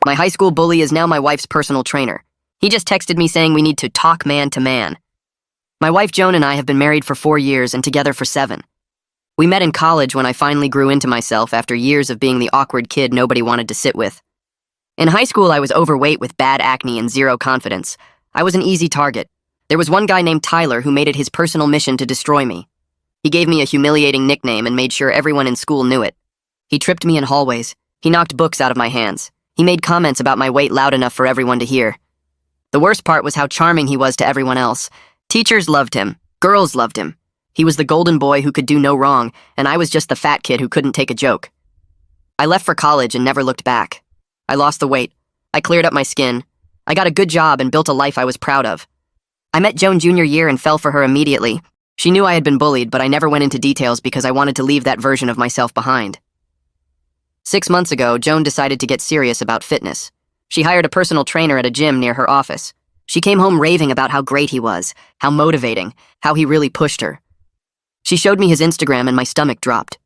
My high school bully is now my wife's personal trainer. He just texted me saying we need to talk man to man. My wife Joan and I have been married for 4 years and together for 7. We met in college when I finally grew into myself after years of being the awkward kid nobody wanted to sit with. In high school, I was overweight with bad acne and zero confidence. I was an easy target. There was one guy named Tyler who made it his personal mission to destroy me. He gave me a humiliating nickname and made sure everyone in school knew it. He tripped me in hallways. He knocked books out of my hands. He made comments about my weight loud enough for everyone to hear. The worst part was how charming he was to everyone else. Teachers loved him. Girls loved him. He was the golden boy who could do no wrong, and I was just the fat kid who couldn't take a joke. I left for college and never looked back. I lost the weight. I cleared up my skin. I got a good job and built a life I was proud of. I met Joan junior year and fell for her immediately. She knew I had been bullied, but I never went into details because I wanted to leave that version of myself behind. 6 months ago, Joan decided to get serious about fitness. She hired a personal trainer at a gym near her office. She came home raving about how great he was, how motivating, how he really pushed her. She showed me his Instagram and my stomach dropped.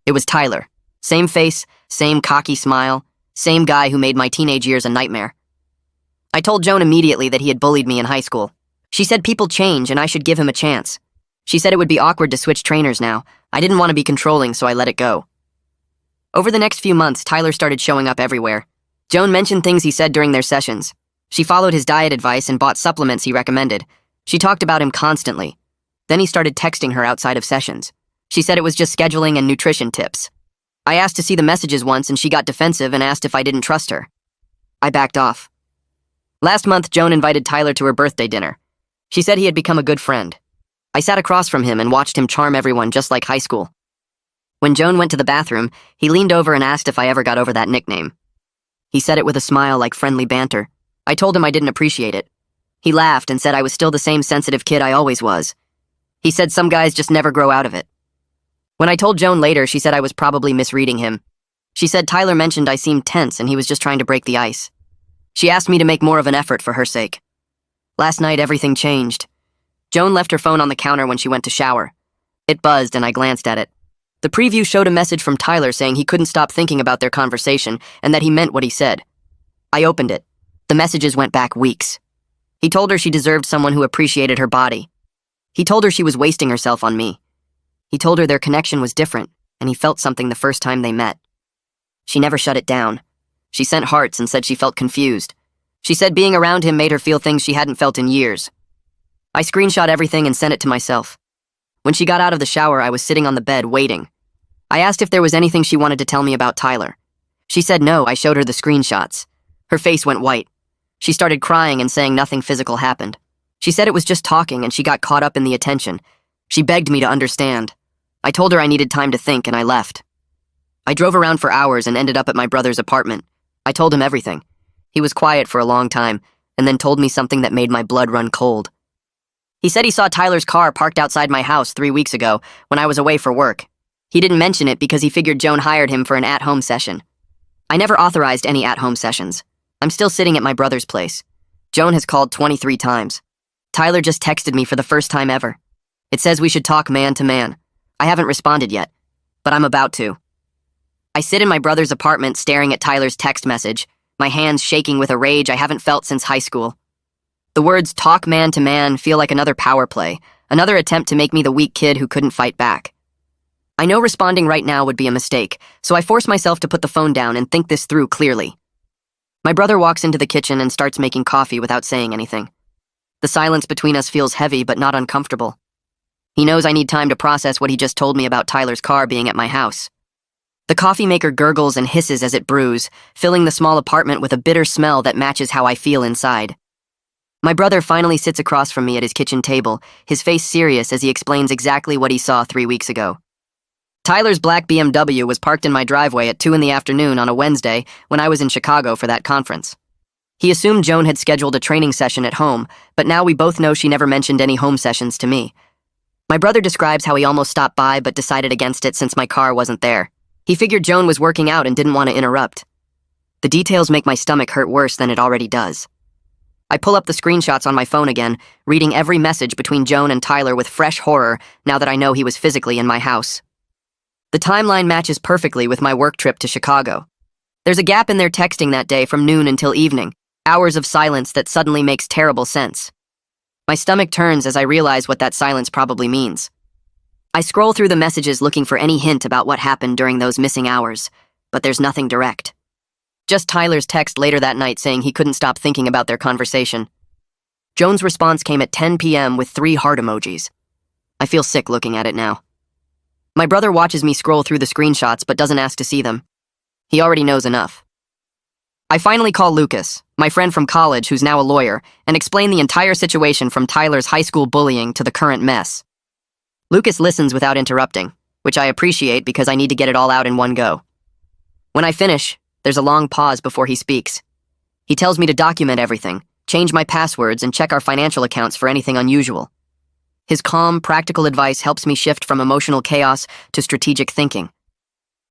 It was Tyler. Same face, same cocky smile, same guy who made my teenage years a nightmare. I told Joan immediately that he had bullied me in high school. She said people change and I should give him a chance. She said it would be awkward to switch trainers now. I didn't want to be controlling, so I let it go. Over the next few months, Tyler started showing up everywhere. Joan mentioned things he said during their sessions. She followed his diet advice and bought supplements he recommended. She talked about him constantly. Then he started texting her outside of sessions. She said it was just scheduling and nutrition tips. I asked to see the messages once and she got defensive and asked if I didn't trust her. I backed off. Last month, Joan invited Tyler to her birthday dinner. She said he had become a good friend. I sat across from him and watched him charm everyone just like high school. When Joan went to the bathroom, he leaned over and asked if I ever got over that nickname. He said it with a smile like friendly banter. I told him I didn't appreciate it. He laughed and said I was still the same sensitive kid I always was. He said some guys just never grow out of it. When I told Joan later, she said I was probably misreading him. She said Tyler mentioned I seemed tense and he was just trying to break the ice. She asked me to make more of an effort for her sake. Last night, everything changed. Joan left her phone on the counter when she went to shower. It buzzed and I glanced at it. The preview showed a message from Tyler saying he couldn't stop thinking about their conversation and that he meant what he said. I opened it. The messages went back weeks. He told her she deserved someone who appreciated her body. He told her she was wasting herself on me. He told her their connection was different, and he felt something the first time they met. She never shut it down. She sent hearts and said she felt confused. She said being around him made her feel things she hadn't felt in years. I screenshot everything and sent it to myself. When she got out of the shower, I was sitting on the bed, waiting. I asked if there was anything she wanted to tell me about Tyler. She said no. I showed her the screenshots. Her face went white. She started crying and saying nothing physical happened. She said it was just talking and she got caught up in the attention. She begged me to understand. I told her I needed time to think and I left. I drove around for hours and ended up at my brother's apartment. I told him everything. He was quiet for a long time and then told me something that made my blood run cold. He said he saw Tyler's car parked outside my house 3 weeks ago when I was away for work. He didn't mention it because he figured Joan hired him for an at-home session. I never authorized any at-home sessions. I'm still sitting at my brother's place. Joan has called 23 times. Tyler just texted me for the first time ever. It says we should talk man to man. I haven't responded yet, but I'm about to. I sit in my brother's apartment staring at Tyler's text message, my hands shaking with a rage I haven't felt since high school. The words talk man to man feel like another power play, another attempt to make me the weak kid who couldn't fight back. I know responding right now would be a mistake, so I force myself to put the phone down and think this through clearly. My brother walks into the kitchen and starts making coffee without saying anything. The silence between us feels heavy but not uncomfortable. He knows I need time to process what he just told me about Tyler's car being at my house. The coffee maker gurgles and hisses as it brews, filling the small apartment with a bitter smell that matches how I feel inside. My brother finally sits across from me at his kitchen table, his face serious as he explains exactly what he saw 3 weeks ago. Tyler's black BMW was parked in my driveway at 2 in the afternoon on a Wednesday when I was in Chicago for that conference. He assumed Joan had scheduled a training session at home, but now we both know she never mentioned any home sessions to me. My brother describes how he almost stopped by but decided against it since my car wasn't there. He figured Joan was working out and didn't want to interrupt. The details make my stomach hurt worse than it already does. I pull up the screenshots on my phone again, reading every message between Joan and Tyler with fresh horror now that I know he was physically in my house. The timeline matches perfectly with my work trip to Chicago. There's a gap in their texting that day from noon until evening, hours of silence that suddenly makes terrible sense. My stomach turns as I realize what that silence probably means. I scroll through the messages looking for any hint about what happened during those missing hours, but there's nothing direct. Just Tyler's text later that night saying he couldn't stop thinking about their conversation. Joan's response came at 10 p.m. with 3 heart emojis. I feel sick looking at it now. My brother watches me scroll through the screenshots but doesn't ask to see them. He already knows enough. I finally call Lucas, my friend from college who's now a lawyer, and explain the entire situation from Tyler's high school bullying to the current mess. Lucas listens without interrupting, which I appreciate because I need to get it all out in one go. When I finish, there's a long pause before he speaks. He tells me to document everything, change my passwords, and check our financial accounts for anything unusual. His calm, practical advice helps me shift from emotional chaos to strategic thinking.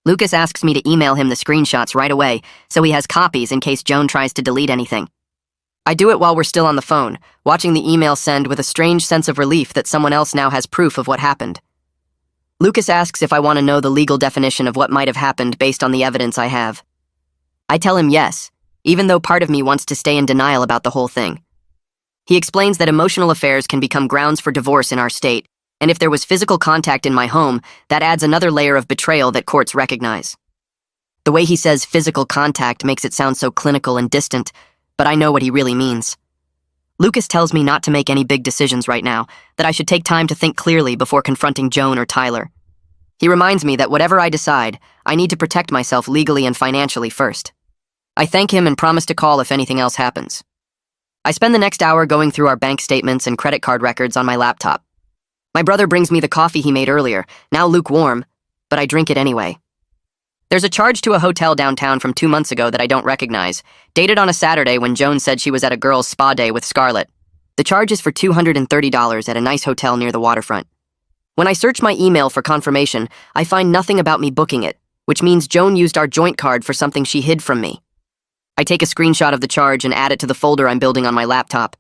Lucas asks me to email him the screenshots right away, so he has copies in case Joan tries to delete anything. I do it while we're still on the phone, watching the email send with a strange sense of relief that someone else now has proof of what happened. Lucas asks if I want to know the legal definition of what might have happened based on the evidence I have. I tell him yes, even though part of me wants to stay in denial about the whole thing. He explains that emotional affairs can become grounds for divorce in our state, and if there was physical contact in my home, that adds another layer of betrayal that courts recognize. The way he says physical contact makes it sound so clinical and distant, but I know what he really means. Lucas tells me not to make any big decisions right now, that I should take time to think clearly before confronting Joan or Tyler. He reminds me that whatever I decide, I need to protect myself legally and financially first. I thank him and promise to call if anything else happens. I spend the next hour going through our bank statements and credit card records on my laptop. My brother brings me the coffee he made earlier, now lukewarm, but I drink it anyway. There's a charge to a hotel downtown from 2 months ago that I don't recognize, dated on a Saturday when Joan said she was at a girls' spa day with Scarlett. The charge is for $230 at a nice hotel near the waterfront. When I search my email for confirmation, I find nothing about me booking it, which means Joan used our joint card for something she hid from me. I take a screenshot of the charge and add it to the folder I'm building on my laptop.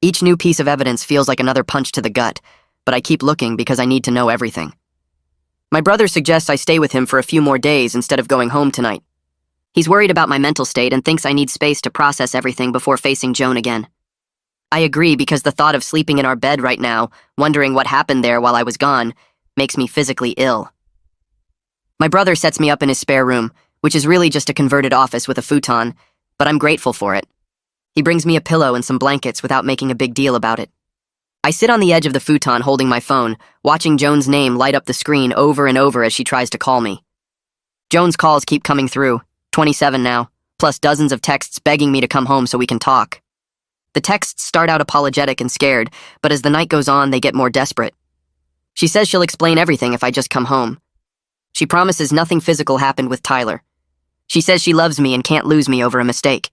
Each new piece of evidence feels like another punch to the gut, but I keep looking because I need to know everything. My brother suggests I stay with him for a few more days instead of going home tonight. He's worried about my mental state and thinks I need space to process everything before facing Joan again. I agree because the thought of sleeping in our bed right now, wondering what happened there while I was gone, makes me physically ill. My brother sets me up in his spare room, which is really just a converted office with a futon, but I'm grateful for it. He brings me a pillow and some blankets without making a big deal about it. I sit on the edge of the futon holding my phone, watching Joan's name light up the screen over and over as she tries to call me. Joan's calls keep coming through, 27 now, plus dozens of texts begging me to come home so we can talk. The texts start out apologetic and scared, but as the night goes on, they get more desperate. She says she'll explain everything if I just come home. She promises nothing physical happened with Tyler. She says she loves me and can't lose me over a mistake.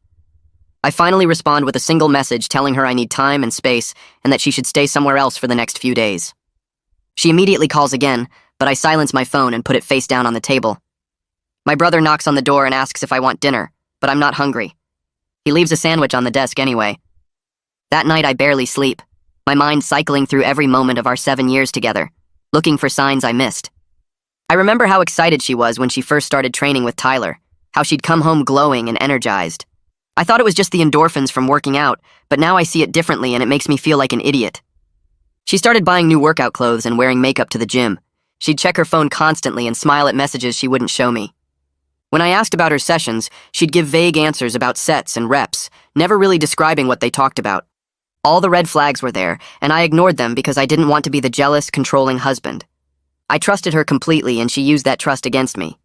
I finally respond with a single message telling her I need time and space and that she should stay somewhere else for the next few days. She immediately calls again, but I silence my phone and put it face down on the table. My brother knocks on the door and asks if I want dinner, but I'm not hungry. He leaves a sandwich on the desk anyway. That night I barely sleep, my mind cycling through every moment of our 7 years together, looking for signs I missed. I remember how excited she was when she first started training with Tyler, how she'd come home glowing and energized. I thought it was just the endorphins from working out, but now I see it differently and it makes me feel like an idiot. She started buying new workout clothes and wearing makeup to the gym. She'd check her phone constantly and smile at messages she wouldn't show me. When I asked about her sessions, she'd give vague answers about sets and reps, never really describing what they talked about. All the red flags were there, and I ignored them because I didn't want to be the jealous, controlling husband. I trusted her completely and she used that trust against me.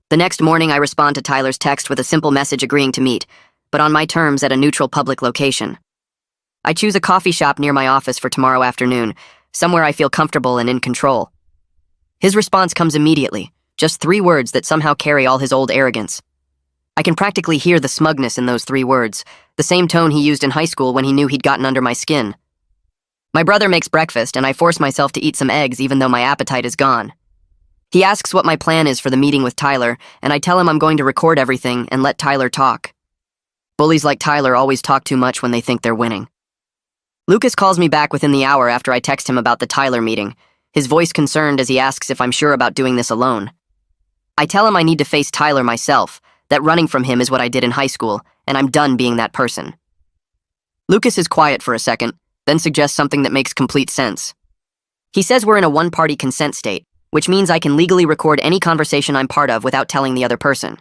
The next morning, I respond to Tyler's text with a simple message agreeing to meet, but on my terms at a neutral public location. I choose a coffee shop near my office for tomorrow afternoon, somewhere I feel comfortable and in control. His response comes immediately, just 3 words that somehow carry all his old arrogance. I can practically hear the smugness in those 3 words, the same tone he used in high school when he knew he'd gotten under my skin. My brother makes breakfast, and I force myself to eat some eggs even though my appetite is gone. He asks what my plan is for the meeting with Tyler, and I tell him I'm going to record everything and let Tyler talk. Bullies like Tyler always talk too much when they think they're winning. Lucas calls me back within the hour after I text him about the Tyler meeting, his voice concerned as he asks if I'm sure about doing this alone. I tell him I need to face Tyler myself, that running from him is what I did in high school, and I'm done being that person. Lucas is quiet for a second, then suggests something that makes complete sense. He says we're in a one-party consent state, which means I can legally record any conversation I'm part of without telling the other person.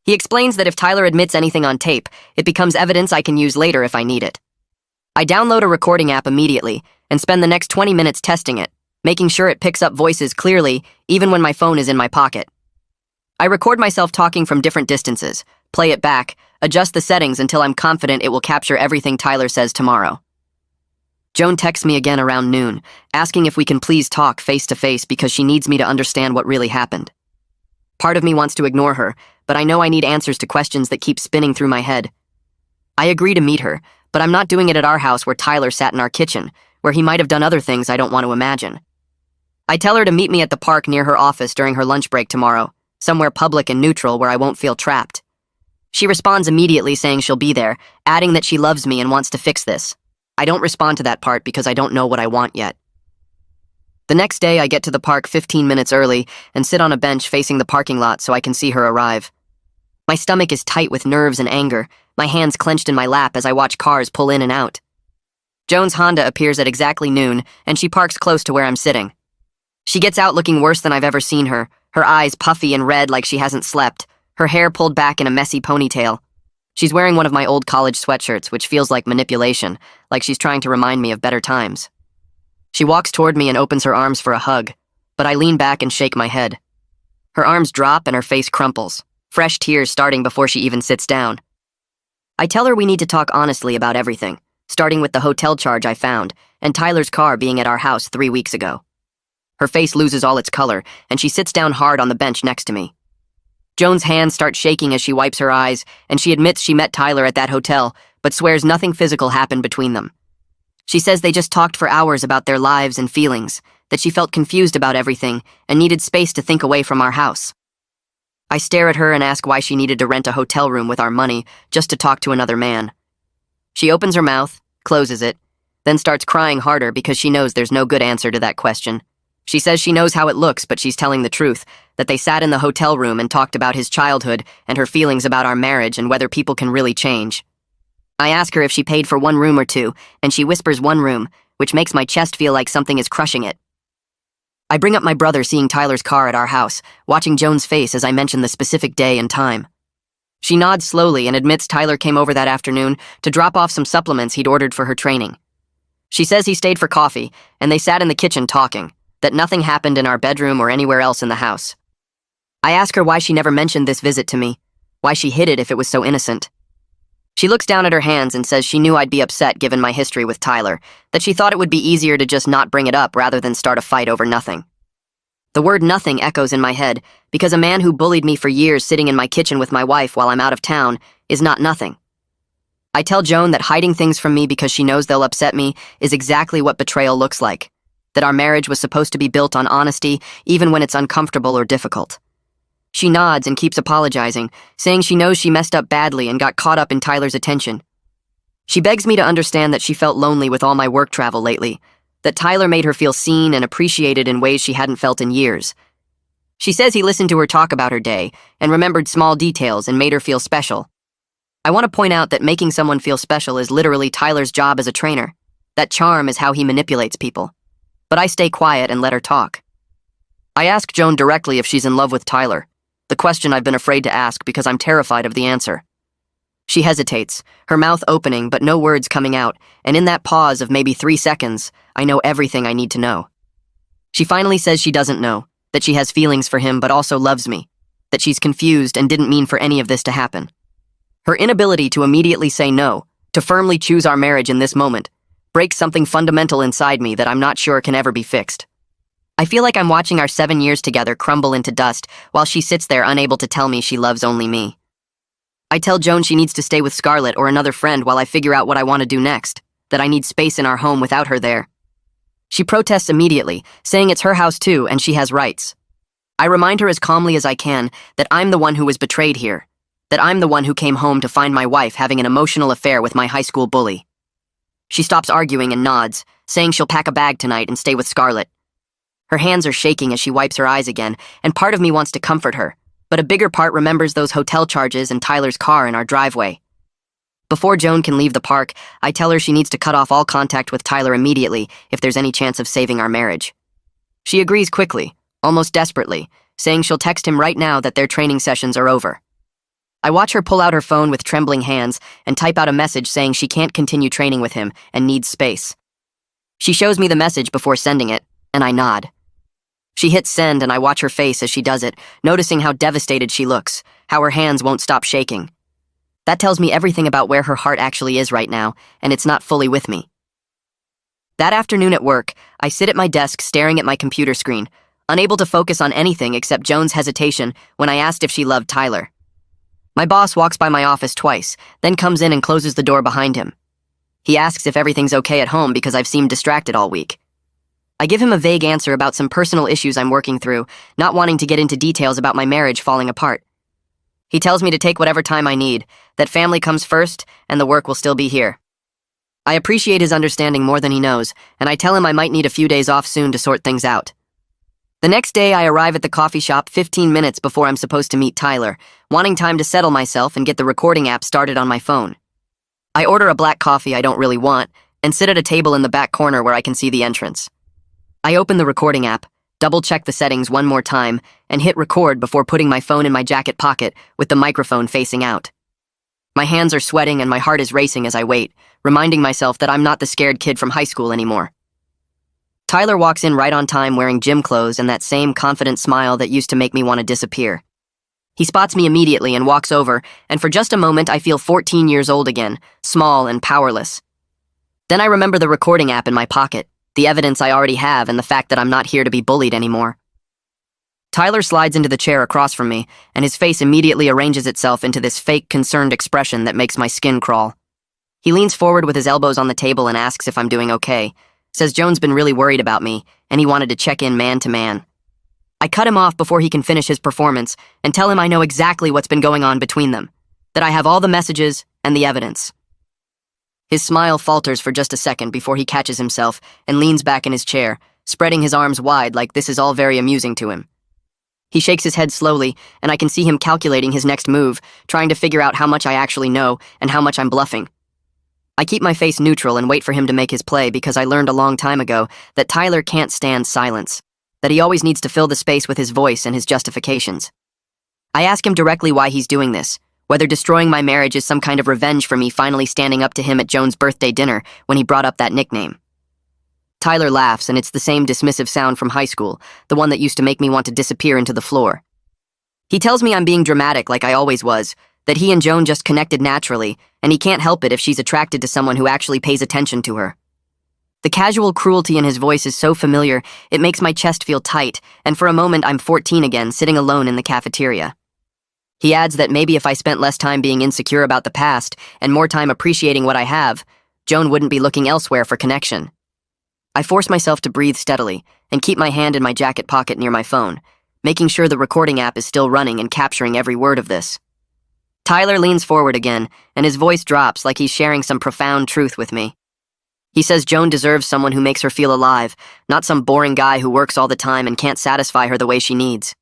He explains that if Tyler admits anything on tape, it becomes evidence I can use later if I need it. I download a recording app immediately and spend the next 20 minutes testing it, making sure it picks up voices clearly even when my phone is in my pocket. I record myself talking from different distances, play it back, adjust the settings until I'm confident it will capture everything Tyler says tomorrow. Joan texts me again around noon, asking if we can please talk face-to-face because she needs me to understand what really happened. Part of me wants to ignore her, but I know I need answers to questions that keep spinning through my head. I agree to meet her, but I'm not doing it at our house where Tyler sat in our kitchen, where he might have done other things I don't want to imagine. I tell her to meet me at the park near her office during her lunch break tomorrow, somewhere public and neutral where I won't feel trapped. She responds immediately saying she'll be there, adding that she loves me and wants to fix this. I don't respond to that part because I don't know what I want yet. The next day, I get to the park 15 minutes early and sit on a bench facing the parking lot so I can see her arrive. My stomach is tight with nerves and anger, my hands clenched in my lap as I watch cars pull in and out. Joan's Honda appears at exactly noon, and she parks close to where I'm sitting. She gets out looking worse than I've ever seen her, her eyes puffy and red like she hasn't slept, her hair pulled back in a messy ponytail. She's wearing one of my old college sweatshirts, which feels like manipulation, like she's trying to remind me of better times. She walks toward me and opens her arms for a hug, but I lean back and shake my head. Her arms drop and her face crumples, fresh tears starting before she even sits down. I tell her we need to talk honestly about everything, starting with the hotel charge I found, and Tyler's car being at our house 3 weeks ago. Her face loses all its color, and she sits down hard on the bench next to me. Joan's hands start shaking as she wipes her eyes, and she admits she met Tyler at that hotel, but swears nothing physical happened between them. She says they just talked for hours about their lives and feelings, that she felt confused about everything and needed space to think away from our house. I stare at her and ask why she needed to rent a hotel room with our money just to talk to another man. She opens her mouth, closes it, then starts crying harder because she knows there's no good answer to that question. She says she knows how it looks, but she's telling the truth, that they sat in the hotel room and talked about his childhood and her feelings about our marriage and whether people can really change. I ask her if she paid for one room or two, and she whispers one room, which makes my chest feel like something is crushing it. I bring up my brother seeing Tyler's car at our house, watching Joan's face as I mention the specific day and time. She nods slowly and admits Tyler came over that afternoon to drop off some supplements he'd ordered for her training. She says he stayed for coffee, and they sat in the kitchen talking, that nothing happened in our bedroom or anywhere else in the house. I ask her why she never mentioned this visit to me, why she hid it if it was so innocent. She looks down at her hands and says she knew I'd be upset given my history with Tyler, that she thought it would be easier to just not bring it up rather than start a fight over nothing. The word nothing echoes in my head because a man who bullied me for years sitting in my kitchen with my wife while I'm out of town is not nothing. I tell Joan that hiding things from me because she knows they'll upset me is exactly what betrayal looks like, that our marriage was supposed to be built on honesty even when it's uncomfortable or difficult. She nods and keeps apologizing, saying she knows she messed up badly and got caught up in Tyler's attention. She begs me to understand that she felt lonely with all my work travel lately, that Tyler made her feel seen and appreciated in ways she hadn't felt in years. She says he listened to her talk about her day and remembered small details and made her feel special. I want to point out that making someone feel special is literally Tyler's job as a trainer. That charm is how he manipulates people. But I stay quiet and let her talk. I ask Joan directly if she's in love with Tyler, the question I've been afraid to ask because I'm terrified of the answer. She hesitates, her mouth opening but no words coming out, and in that pause of maybe 3 seconds, I know everything I need to know. She finally says she doesn't know, that she has feelings for him but also loves me, that she's confused and didn't mean for any of this to happen. Her inability to immediately say no, to firmly choose our marriage in this moment, breaks something fundamental inside me that I'm not sure can ever be fixed. I feel like I'm watching our 7 years together crumble into dust while she sits there unable to tell me she loves only me. I tell Joan she needs to stay with Scarlett or another friend while I figure out what I want to do next, that I need space in our home without her there. She protests immediately, saying it's her house too and she has rights. I remind her as calmly as I can that I'm the one who was betrayed here, that I'm the one who came home to find my wife having an emotional affair with my high school bully. She stops arguing and nods, saying she'll pack a bag tonight and stay with Scarlett. Her hands are shaking as she wipes her eyes again, and part of me wants to comfort her, but a bigger part remembers those hotel charges and Tyler's car in our driveway. Before Joan can leave the park, I tell her she needs to cut off all contact with Tyler immediately if there's any chance of saving our marriage. She agrees quickly, almost desperately, saying she'll text him right now that their training sessions are over. I watch her pull out her phone with trembling hands and type out a message saying she can't continue training with him and needs space. She shows me the message before sending it, and I nod. She hits send and I watch her face as she does it, noticing how devastated she looks, how her hands won't stop shaking. That tells me everything about where her heart actually is right now, and it's not fully with me. That afternoon at work, I sit at my desk staring at my computer screen, unable to focus on anything except Joan's hesitation when I asked if she loved Tyler. My boss walks by my office twice, then comes in and closes the door behind him. He asks if everything's okay at home because I've seemed distracted all week. I give him a vague answer about some personal issues I'm working through, not wanting to get into details about my marriage falling apart. He tells me to take whatever time I need, that family comes first, and the work will still be here. I appreciate his understanding more than he knows, and I tell him I might need a few days off soon to sort things out. The next day, I arrive at the coffee shop 15 minutes before I'm supposed to meet Tyler, wanting time to settle myself and get the recording app started on my phone. I order a black coffee I don't really want, and sit at a table in the back corner where I can see the entrance. I open the recording app, double-check the settings one more time, and hit record before putting my phone in my jacket pocket with the microphone facing out. My hands are sweating and my heart is racing as I wait, reminding myself that I'm not the scared kid from high school anymore. Tyler walks in right on time wearing gym clothes and that same confident smile that used to make me want to disappear. He spots me immediately and walks over, and for just a moment I feel 14 years old again, small and powerless. Then I remember the recording app in my pocket, the evidence I already have, and the fact that I'm not here to be bullied anymore. Tyler slides into the chair across from me, and his face immediately arranges itself into this fake, concerned expression that makes my skin crawl. He leans forward with his elbows on the table and asks if I'm doing okay, says Joan's been really worried about me, and he wanted to check in man to man. I cut him off before he can finish his performance, and tell him I know exactly what's been going on between them, that I have all the messages and the evidence. His smile falters for just a second before he catches himself and leans back in his chair, spreading his arms wide like this is all very amusing to him. He shakes his head slowly, and I can see him calculating his next move, trying to figure out how much I actually know and how much I'm bluffing. I keep my face neutral and wait for him to make his play because I learned a long time ago that Tyler can't stand silence, that he always needs to fill the space with his voice and his justifications. I ask him directly why he's doing this, whether destroying my marriage is some kind of revenge for me finally standing up to him at Joan's birthday dinner when he brought up that nickname. Tyler laughs, and it's the same dismissive sound from high school, the one that used to make me want to disappear into the floor. He tells me I'm being dramatic like I always was, that he and Joan just connected naturally, and he can't help it if she's attracted to someone who actually pays attention to her. The casual cruelty in his voice is so familiar, it makes my chest feel tight, and for a moment I'm 14 again, sitting alone in the cafeteria. He adds that maybe if I spent less time being insecure about the past and more time appreciating what I have, Joan wouldn't be looking elsewhere for connection. I force myself to breathe steadily and keep my hand in my jacket pocket near my phone, making sure the recording app is still running and capturing every word of this. Tyler leans forward again, and his voice drops like he's sharing some profound truth with me. He says Joan deserves someone who makes her feel alive, not some boring guy who works all the time and can't satisfy her the way she needs.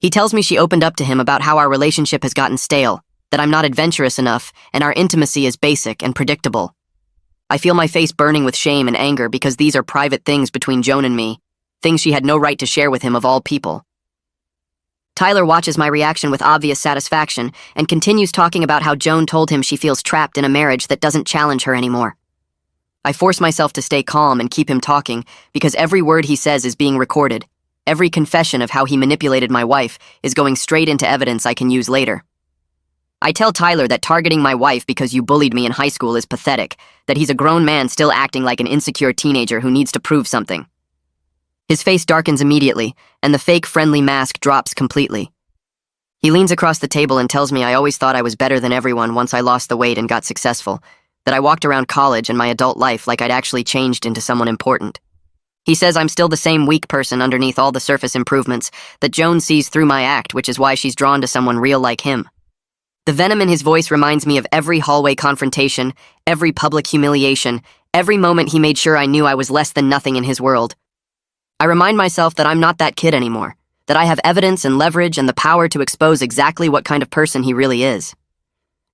He tells me she opened up to him about how our relationship has gotten stale, that I'm not adventurous enough, and our intimacy is basic and predictable. I feel my face burning with shame and anger because these are private things between Joan and me, things she had no right to share with him of all people. Tyler watches my reaction with obvious satisfaction and continues talking about how Joan told him she feels trapped in a marriage that doesn't challenge her anymore. I force myself to stay calm and keep him talking because every word he says is being recorded. Every confession of how he manipulated my wife is going straight into evidence I can use later. I tell Tyler that targeting my wife because you bullied me in high school is pathetic, that he's a grown man still acting like an insecure teenager who needs to prove something. His face darkens immediately, and the fake friendly mask drops completely. He leans across the table and tells me I always thought I was better than everyone once I lost the weight and got successful, that I walked around college and my adult life like I'd actually changed into someone important. He says I'm still the same weak person underneath all the surface improvements, that Joan sees through my act, which is why she's drawn to someone real like him. The venom in his voice reminds me of every hallway confrontation, every public humiliation, every moment he made sure I knew I was less than nothing in his world. I remind myself that I'm not that kid anymore, that I have evidence and leverage and the power to expose exactly what kind of person he really is.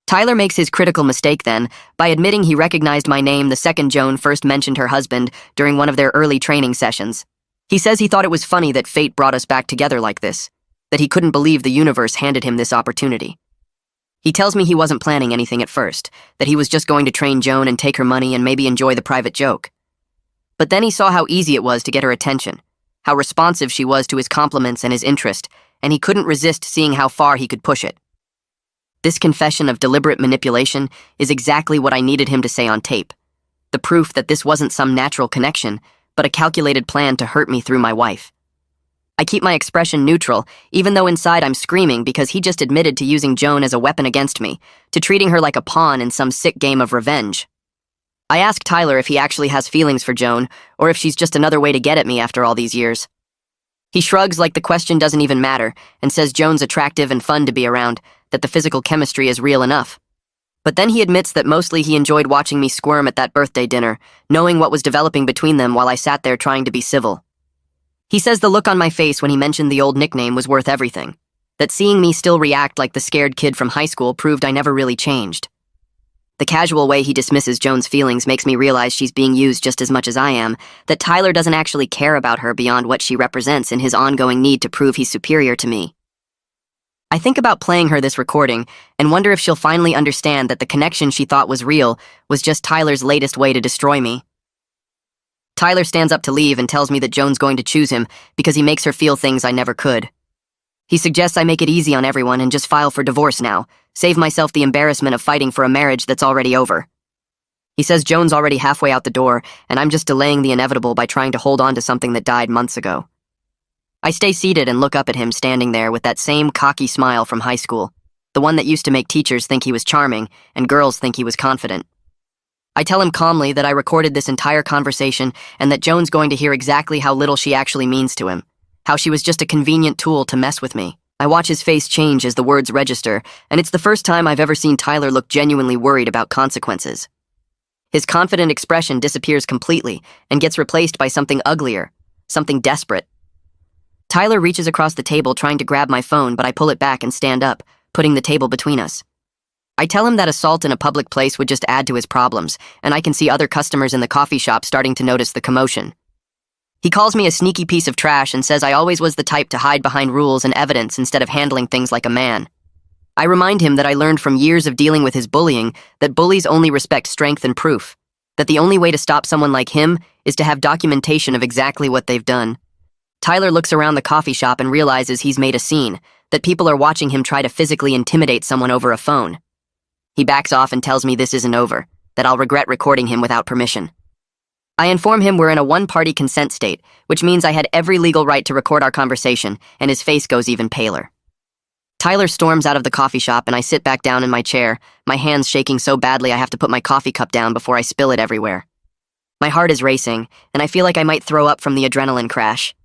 Tyler makes his critical mistake then by admitting he recognized my name the second Joan first mentioned her husband during one of their early training sessions. He says he thought it was funny that fate brought us back together like this, that he couldn't believe the universe handed him this opportunity. He tells me he wasn't planning anything at first, that he was just going to train Joan and take her money and maybe enjoy the private joke. But then he saw how easy it was to get her attention, how responsive she was to his compliments and his interest, and he couldn't resist seeing how far he could push it. This confession of deliberate manipulation is exactly what I needed him to say on tape. The proof that this wasn't some natural connection, but a calculated plan to hurt me through my wife. I keep my expression neutral, even though inside I'm screaming because he just admitted to using Joan as a weapon against me, to treating her like a pawn in some sick game of revenge. I ask Tyler if he actually has feelings for Joan, or if she's just another way to get at me after all these years. He shrugs like the question doesn't even matter, and says Joan's attractive and fun to be around, that the physical chemistry is real enough. But then he admits that mostly he enjoyed watching me squirm at that birthday dinner, knowing what was developing between them while I sat there trying to be civil. He says the look on my face when he mentioned the old nickname was worth everything, that seeing me still react like the scared kid from high school proved I never really changed. The casual way he dismisses Joan's feelings makes me realize she's being used just as much as I am, that Tyler doesn't actually care about her beyond what she represents in his ongoing need to prove he's superior to me. I think about playing her this recording and wonder if she'll finally understand that the connection she thought was real was just Tyler's latest way to destroy me. Tyler stands up to leave and tells me that Joan's going to choose him because he makes her feel things I never could. He suggests I make it easy on everyone and just file for divorce now, save myself the embarrassment of fighting for a marriage that's already over. He says Joan's already halfway out the door, and I'm just delaying the inevitable by trying to hold on to something that died months ago. I stay seated and look up at him standing there with that same cocky smile from high school, the one that used to make teachers think he was charming and girls think he was confident. I tell him calmly that I recorded this entire conversation and that Joan's going to hear exactly how little she actually means to him, how she was just a convenient tool to mess with me. I watch his face change as the words register, and it's the first time I've ever seen Tyler look genuinely worried about consequences. His confident expression disappears completely and gets replaced by something uglier, something desperate. Tyler reaches across the table trying to grab my phone, but I pull it back and stand up, putting the table between us. I tell him that assault in a public place would just add to his problems, and I can see other customers in the coffee shop starting to notice the commotion. He calls me a sneaky piece of trash and says I always was the type to hide behind rules and evidence instead of handling things like a man. I remind him that I learned from years of dealing with his bullying that bullies only respect strength and proof, that the only way to stop someone like him is to have documentation of exactly what they've done. Tyler looks around the coffee shop and realizes he's made a scene, that people are watching him try to physically intimidate someone over a phone. He backs off and tells me this isn't over, that I'll regret recording him without permission. I inform him we're in a one-party consent state, which means I had every legal right to record our conversation, and his face goes even paler. Tyler storms out of the coffee shop and I sit back down in my chair, my hands shaking so badly I have to put my coffee cup down before I spill it everywhere. My heart is racing, and I feel like I might throw up from the adrenaline crash.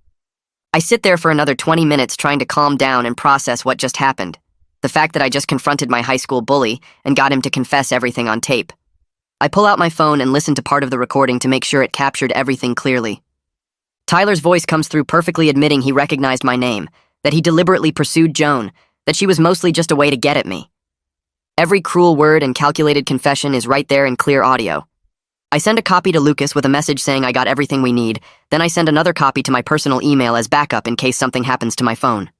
I sit there for another 20 minutes trying to calm down and process what just happened. The fact that I just confronted my high school bully and got him to confess everything on tape. I pull out my phone and listen to part of the recording to make sure it captured everything clearly. Tyler's voice comes through perfectly admitting he recognized my name, that he deliberately pursued Joan, that she was mostly just a way to get at me. Every cruel word and calculated confession is right there in clear audio. I send a copy to Lucas with a message saying I got everything we need, then I send another copy to my personal email as backup in case something happens to my phone.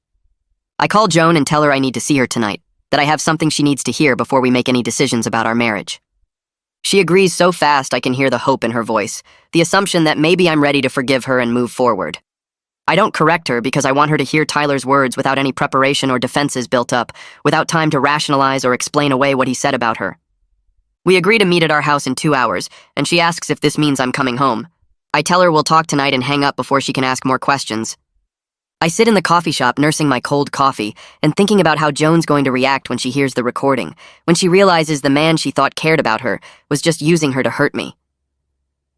I call Joan and tell her I need to see her tonight, that I have something she needs to hear before we make any decisions about our marriage. She agrees so fast I can hear the hope in her voice, the assumption that maybe I'm ready to forgive her and move forward. I don't correct her because I want her to hear Tyler's words without any preparation or defenses built up, without time to rationalize or explain away what he said about her. We agree to meet at our house in 2 hours, and she asks if this means I'm coming home. I tell her we'll talk tonight and hang up before she can ask more questions. I sit in the coffee shop nursing my cold coffee and thinking about how Joan's going to react when she hears the recording, when she realizes the man she thought cared about her was just using her to hurt me.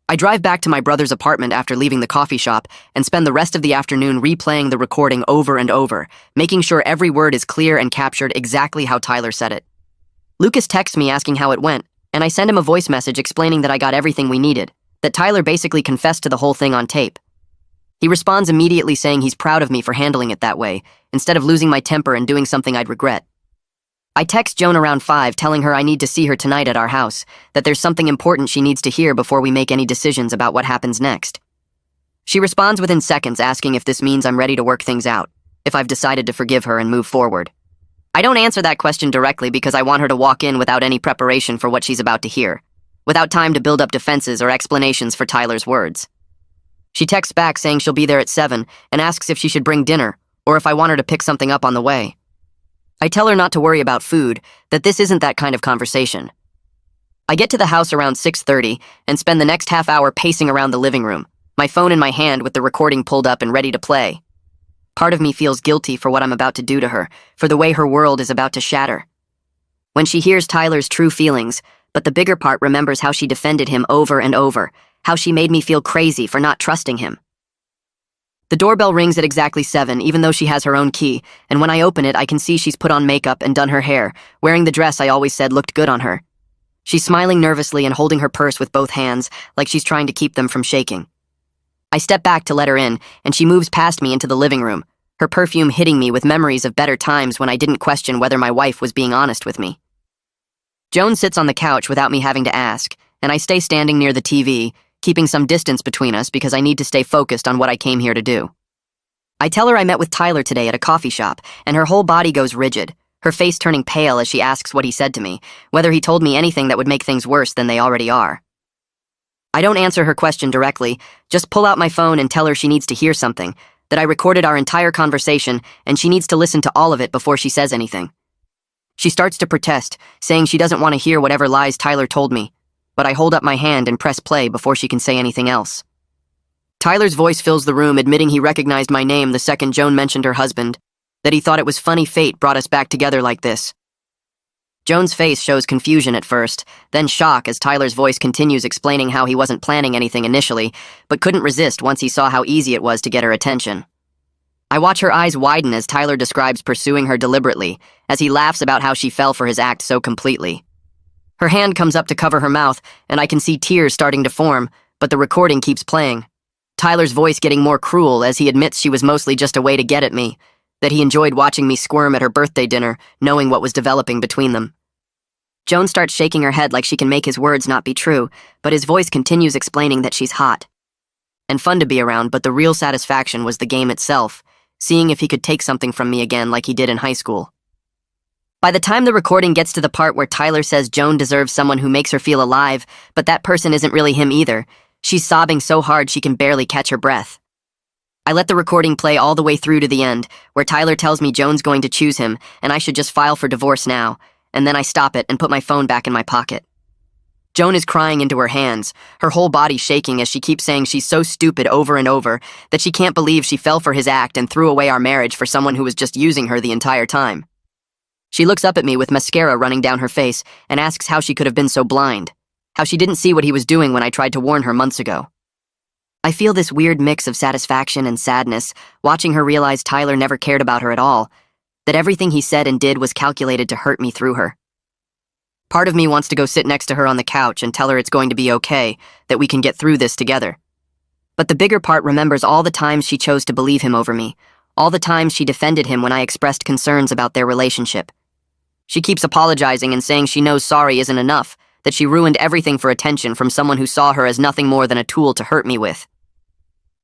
I drive back to my brother's apartment after leaving the coffee shop and spend the rest of the afternoon replaying the recording over and over, making sure every word is clear and captured exactly how Tyler said it. Lucas texts me asking how it went, and I send him a voice message explaining that I got everything we needed, that Tyler basically confessed to the whole thing on tape. He responds immediately saying he's proud of me for handling it that way, instead of losing my temper and doing something I'd regret. I text Joan around 5 telling her I need to see her tonight at our house, that there's something important she needs to hear before we make any decisions about what happens next. She responds within seconds asking if this means I'm ready to work things out, if I've decided to forgive her and move forward. I don't answer that question directly because I want her to walk in without any preparation for what she's about to hear, without time to build up defenses or explanations for Tyler's words. She texts back saying she'll be there at 7 and asks if she should bring dinner or if I want her to pick something up on the way. I tell her not to worry about food, that this isn't that kind of conversation. I get to the house around 6:30 and spend the next half hour pacing around the living room, my phone in my hand with the recording pulled up and ready to play. Part of me feels guilty for what I'm about to do to her, for the way her world is about to shatter. When she hears Tyler's true feelings, but the bigger part remembers how she defended him over and over, how she made me feel crazy for not trusting him. The doorbell rings at exactly 7, even though she has her own key, and when I open it, I can see she's put on makeup and done her hair, wearing the dress I always said looked good on her. She's smiling nervously and holding her purse with both hands, like she's trying to keep them from shaking. I step back to let her in, and she moves past me into the living room, her perfume hitting me with memories of better times when I didn't question whether my wife was being honest with me. Joan sits on the couch without me having to ask, and I stay standing near the TV, keeping some distance between us because I need to stay focused on what I came here to do. I tell her I met with Tyler today at a coffee shop, and her whole body goes rigid, her face turning pale as she asks what he said to me, whether he told me anything that would make things worse than they already are. I don't answer her question directly, just pull out my phone and tell her she needs to hear something, that I recorded our entire conversation and she needs to listen to all of it before she says anything. She starts to protest, saying she doesn't want to hear whatever lies Tyler told me, but I hold up my hand and press play before she can say anything else. Tyler's voice fills the room, admitting he recognized my name the second Joan mentioned her husband, that he thought it was funny fate brought us back together like this. Joan's face shows confusion at first, then shock as Tyler's voice continues explaining how he wasn't planning anything initially, but couldn't resist once he saw how easy it was to get her attention. I watch her eyes widen as Tyler describes pursuing her deliberately, as he laughs about how she fell for his act so completely. Her hand comes up to cover her mouth, and I can see tears starting to form, but the recording keeps playing. Tyler's voice getting more cruel as he admits she was mostly just a way to get at me, that he enjoyed watching me squirm at her birthday dinner, knowing what was developing between them. Joan starts shaking her head like she can make his words not be true, but his voice continues explaining that she's hot and fun to be around, but the real satisfaction was the game itself, seeing if he could take something from me again like he did in high school. By the time the recording gets to the part where Tyler says Joan deserves someone who makes her feel alive, but that person isn't really him either, she's sobbing so hard she can barely catch her breath. I let the recording play all the way through to the end, where Tyler tells me Joan's going to choose him and I should just file for divorce now, and then I stop it and put my phone back in my pocket. Joan is crying into her hands, her whole body shaking as she keeps saying she's so stupid over and over that she can't believe she fell for his act and threw away our marriage for someone who was just using her the entire time. She looks up at me with mascara running down her face and asks how she could have been so blind, how she didn't see what he was doing when I tried to warn her months ago. I feel this weird mix of satisfaction and sadness, watching her realize Tyler never cared about her at all, that everything he said and did was calculated to hurt me through her. Part of me wants to go sit next to her on the couch and tell her it's going to be okay, that we can get through this together. But the bigger part remembers all the times she chose to believe him over me, all the times she defended him when I expressed concerns about their relationship. She keeps apologizing and saying she knows sorry isn't enough, that she ruined everything for attention from someone who saw her as nothing more than a tool to hurt me with.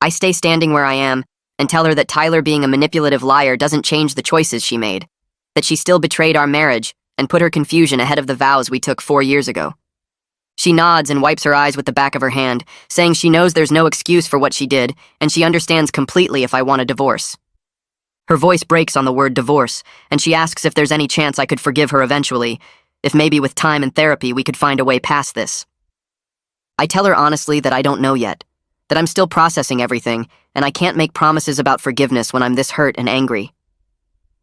I stay standing where I am and tell her that Tyler being a manipulative liar doesn't change the choices she made, that she still betrayed our marriage and put her confusion ahead of the vows we took 4 years ago. She nods and wipes her eyes with the back of her hand, saying she knows there's no excuse for what she did, and she understands completely if I want a divorce. Her voice breaks on the word divorce, and she asks if there's any chance I could forgive her eventually, if maybe with time and therapy we could find a way past this. I tell her honestly that I don't know yet, that I'm still processing everything, and I can't make promises about forgiveness when I'm this hurt and angry.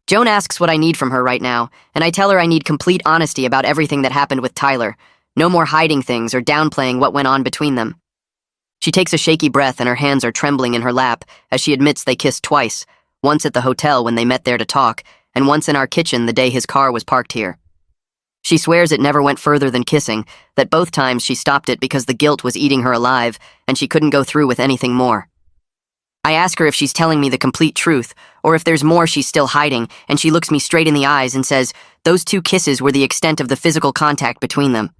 Joan asks what I need from her right now, and I tell her I need complete honesty about everything that happened with Tyler, no more hiding things or downplaying what went on between them. She takes a shaky breath and her hands are trembling in her lap as she admits they kissed twice, once at the hotel when they met there to talk, and once in our kitchen the day his car was parked here. She swears it never went further than kissing, that both times she stopped it because the guilt was eating her alive and she couldn't go through with anything more. I ask her if she's telling me the complete truth, or if there's more she's still hiding, and she looks me straight in the eyes and says, those 2 kisses were the extent of the physical contact between them.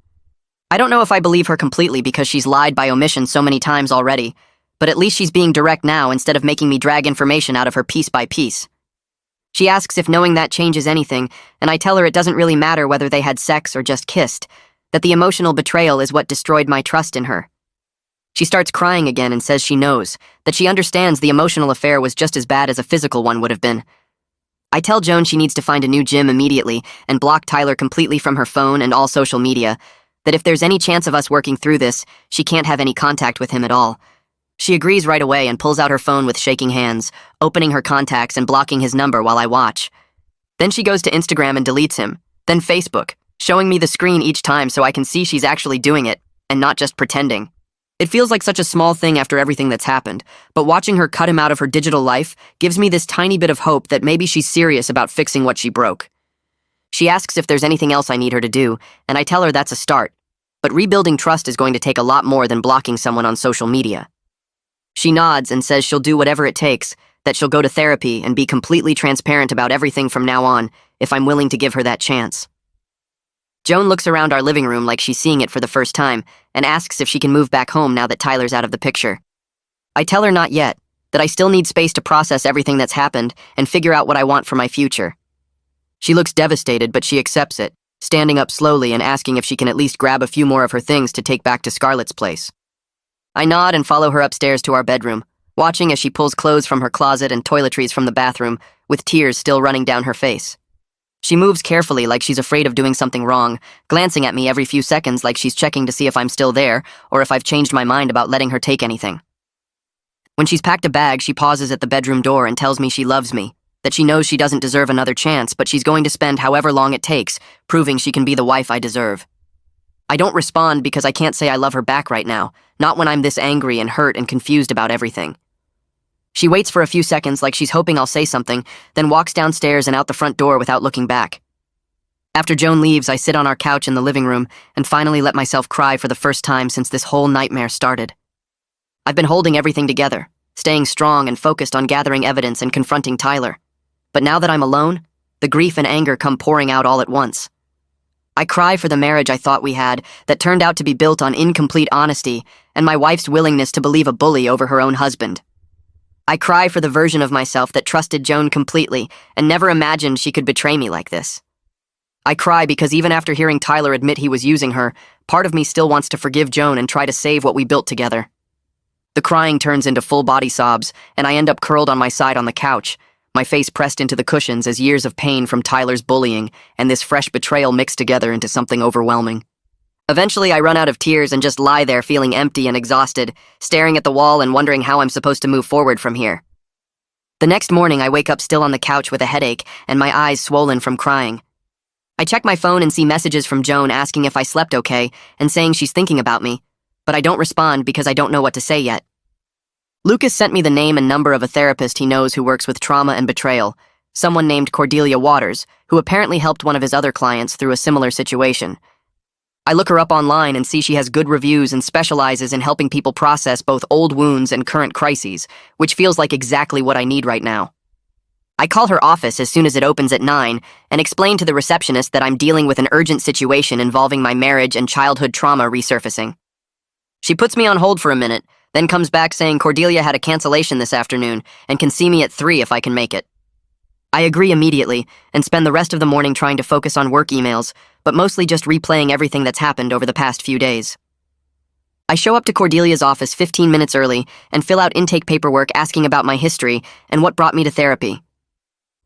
I don't know if I believe her completely because she's lied by omission so many times already, but at least she's being direct now instead of making me drag information out of her piece by piece. She asks if knowing that changes anything, and I tell her it doesn't really matter whether they had sex or just kissed, that the emotional betrayal is what destroyed my trust in her. She starts crying again and says she knows, that she understands the emotional affair was just as bad as a physical one would have been. I tell Joan she needs to find a new gym immediately and block Tyler completely from her phone and all social media, that if there's any chance of us working through this, she can't have any contact with him at all. She agrees right away and pulls out her phone with shaking hands, opening her contacts and blocking his number while I watch. Then she goes to Instagram and deletes him, then Facebook, showing me the screen each time so I can see she's actually doing it, and not just pretending. It feels like such a small thing after everything that's happened, but watching her cut him out of her digital life gives me this tiny bit of hope that maybe she's serious about fixing what she broke. She asks if there's anything else I need her to do, and I tell her that's a start, but rebuilding trust is going to take a lot more than blocking someone on social media. She nods and says she'll do whatever it takes, that she'll go to therapy and be completely transparent about everything from now on if I'm willing to give her that chance. Joan looks around our living room like she's seeing it for the first time and asks if she can move back home now that Tyler's out of the picture. I tell her not yet, that I still need space to process everything that's happened and figure out what I want for my future. She looks devastated, but she accepts it, standing up slowly and asking if she can at least grab a few more of her things to take back to Scarlett's place. I nod and follow her upstairs to our bedroom, watching as she pulls clothes from her closet and toiletries from the bathroom, with tears still running down her face. She moves carefully like she's afraid of doing something wrong, glancing at me every few seconds like she's checking to see if I'm still there or if I've changed my mind about letting her take anything. When she's packed a bag, she pauses at the bedroom door and tells me she loves me, that she knows she doesn't deserve another chance, but she's going to spend however long it takes, proving she can be the wife I deserve. I don't respond because I can't say I love her back right now, not when I'm this angry and hurt and confused about everything. She waits for a few seconds like she's hoping I'll say something, then walks downstairs and out the front door without looking back. After Joan leaves, I sit on our couch in the living room and finally let myself cry for the first time since this whole nightmare started. I've been holding everything together, staying strong and focused on gathering evidence and confronting Tyler. But now that I'm alone, the grief and anger come pouring out all at once. I cry for the marriage I thought we had that turned out to be built on incomplete honesty and my wife's willingness to believe a bully over her own husband. I cry for the version of myself that trusted Joan completely and never imagined she could betray me like this. I cry because even after hearing Tyler admit he was using her, part of me still wants to forgive Joan and try to save what we built together. The crying turns into full-body sobs, and I end up curled on my side on the couch, my face pressed into the cushions as years of pain from Tyler's bullying and this fresh betrayal mixed together into something overwhelming. Eventually, I run out of tears and just lie there feeling empty and exhausted, staring at the wall and wondering how I'm supposed to move forward from here. The next morning, I wake up still on the couch with a headache and my eyes swollen from crying. I check my phone and see messages from Joan asking if I slept okay and saying she's thinking about me, but I don't respond because I don't know what to say yet. Lucas sent me the name and number of a therapist he knows who works with trauma and betrayal, someone named Cordelia Waters, who apparently helped one of his other clients through a similar situation. I look her up online and see she has good reviews and specializes in helping people process both old wounds and current crises, which feels like exactly what I need right now. I call her office as soon as it opens at 9 and explain to the receptionist that I'm dealing with an urgent situation involving my marriage and childhood trauma resurfacing. She puts me on hold for a minute, then comes back saying Cordelia had a cancellation this afternoon and can see me at 3 if I can make it. I agree immediately and spend the rest of the morning trying to focus on work emails, but mostly just replaying everything that's happened over the past few days. I show up to Cordelia's office 15 minutes early and fill out intake paperwork asking about my history and what brought me to therapy.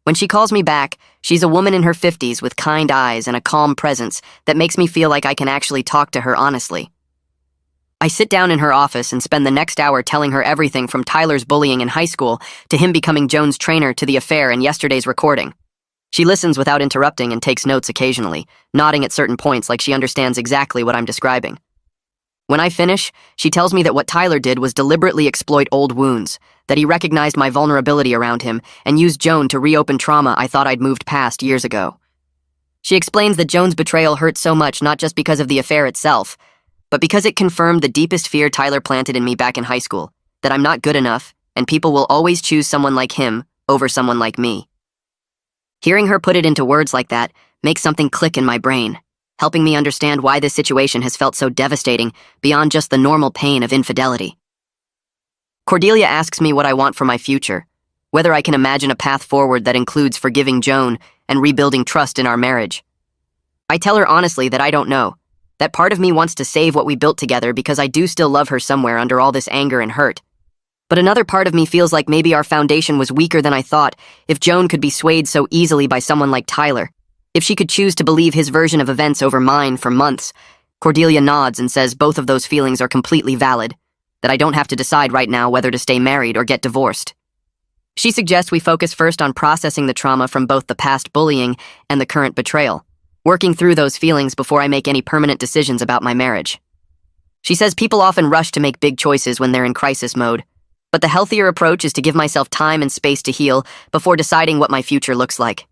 When she calls me back, she's a woman in her 50s with kind eyes and a calm presence that makes me feel like I can actually talk to her honestly. I sit down in her office and spend the next hour telling her everything from Tyler's bullying in high school to him becoming Joan's trainer to the affair and yesterday's recording. She listens without interrupting and takes notes occasionally, nodding at certain points like she understands exactly what I'm describing. When I finish, she tells me that what Tyler did was deliberately exploit old wounds, that he recognized my vulnerability around him and used Joan to reopen trauma I thought I'd moved past years ago. She explains that Joan's betrayal hurt so much not just because of the affair itself, but because it confirmed the deepest fear Tyler planted in me back in high school, that I'm not good enough, and people will always choose someone like him over someone like me. Hearing her put it into words like that makes something click in my brain, helping me understand why this situation has felt so devastating beyond just the normal pain of infidelity. Cordelia asks me what I want for my future, whether I can imagine a path forward that includes forgiving Joan and rebuilding trust in our marriage. I tell her honestly that I don't know, that part of me wants to save what we built together because I do still love her somewhere under all this anger and hurt. But another part of me feels like maybe our foundation was weaker than I thought if Joan could be swayed so easily by someone like Tyler. If she could choose to believe his version of events over mine for months. Cordelia nods and says both of those feelings are completely valid, that I don't have to decide right now whether to stay married or get divorced. She suggests we focus first on processing the trauma from both the past bullying and the current betrayal, working through those feelings before I make any permanent decisions about my marriage. She says people often rush to make big choices when they're in crisis mode, but the healthier approach is to give myself time and space to heal before deciding what my future looks like.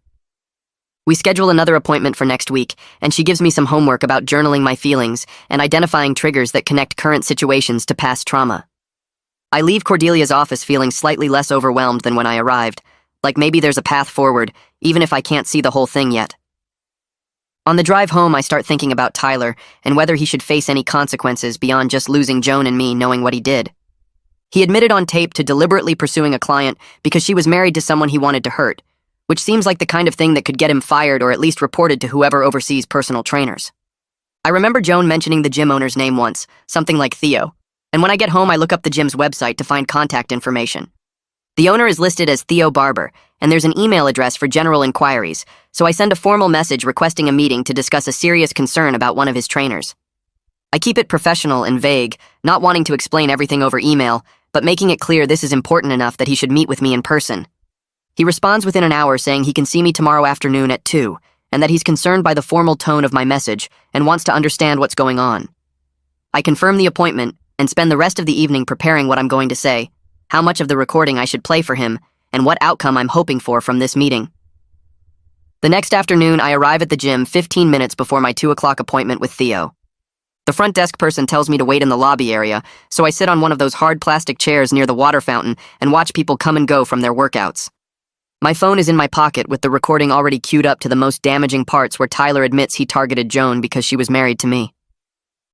We schedule another appointment for next week, and she gives me some homework about journaling my feelings and identifying triggers that connect current situations to past trauma. I leave Cordelia's office feeling slightly less overwhelmed than when I arrived, like maybe there's a path forward, even if I can't see the whole thing yet. On the drive home, I start thinking about Tyler and whether he should face any consequences beyond just losing Joan and me knowing what he did. He admitted on tape to deliberately pursuing a client because she was married to someone he wanted to hurt, which seems like the kind of thing that could get him fired or at least reported to whoever oversees personal trainers. I remember Joan mentioning the gym owner's name once, something like Theo, and when I get home I look up the gym's website to find contact information. The owner is listed as Theo Barber, and there's an email address for general inquiries, so I send a formal message requesting a meeting to discuss a serious concern about one of his trainers. I keep it professional and vague, not wanting to explain everything over email, but making it clear this is important enough that he should meet with me in person. He responds within an hour saying he can see me tomorrow afternoon at 2, and that he's concerned by the formal tone of my message and wants to understand what's going on. I confirm the appointment and spend the rest of the evening preparing what I'm going to say, how much of the recording I should play for him, and what outcome I'm hoping for from this meeting. The next afternoon, I arrive at the gym 15 minutes before my 2 o'clock appointment with Theo. The front desk person tells me to wait in the lobby area, so I sit on one of those hard plastic chairs near the water fountain and watch people come and go from their workouts. My phone is in my pocket with the recording already queued up to the most damaging parts where Tyler admits he targeted Joan because she was married to me.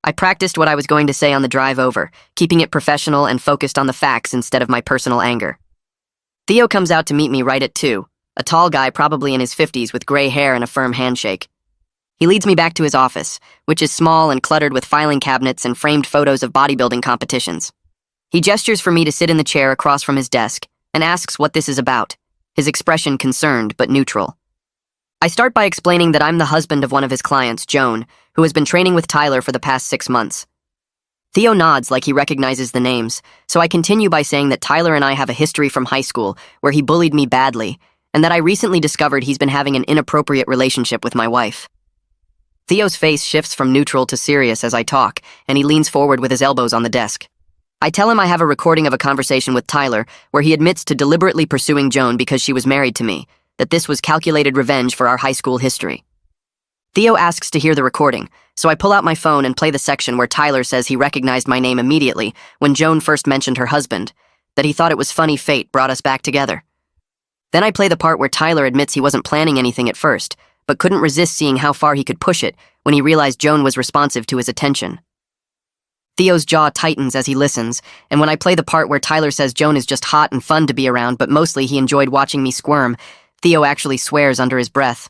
I practiced what I was going to say on the drive over, keeping it professional and focused on the facts instead of my personal anger. Theo comes out to meet me right at 2, a tall guy probably in his 50s with gray hair and a firm handshake. He leads me back to his office, which is small and cluttered with filing cabinets and framed photos of bodybuilding competitions. He gestures for me to sit in the chair across from his desk and asks what this is about, his expression concerned but neutral. I start by explaining that I'm the husband of one of his clients, Joan, who has been training with Tyler for the past 6 months. Theo nods like he recognizes the names, so I continue by saying that Tyler and I have a history from high school where he bullied me badly, and that I recently discovered he's been having an inappropriate relationship with my wife. Theo's face shifts from neutral to serious as I talk, and he leans forward with his elbows on the desk. I tell him I have a recording of a conversation with Tyler where he admits to deliberately pursuing Joan because she was married to me, that this was calculated revenge for our high school history. Theo asks to hear the recording, so I pull out my phone and play the section where Tyler says he recognized my name immediately when Joan first mentioned her husband, that he thought it was funny fate brought us back together. Then I play the part where Tyler admits he wasn't planning anything at first, but couldn't resist seeing how far he could push it when he realized Joan was responsive to his attention. Theo's jaw tightens as he listens, and when I play the part where Tyler says Joan is just hot and fun to be around, but mostly he enjoyed watching me squirm, Theo actually swears under his breath.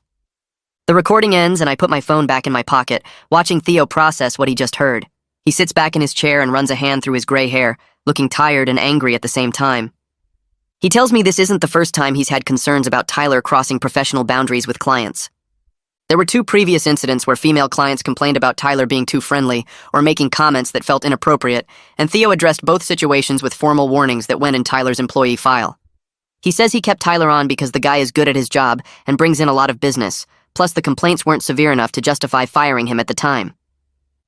The recording ends and I put my phone back in my pocket, watching Theo process what he just heard. He sits back in his chair and runs a hand through his gray hair, looking tired and angry at the same time. He tells me this isn't the first time he's had concerns about Tyler crossing professional boundaries with clients. There were 2 previous incidents where female clients complained about Tyler being too friendly or making comments that felt inappropriate, and Theo addressed both situations with formal warnings that went in Tyler's employee file. He says he kept Tyler on because the guy is good at his job and brings in a lot of business, plus the complaints weren't severe enough to justify firing him at the time.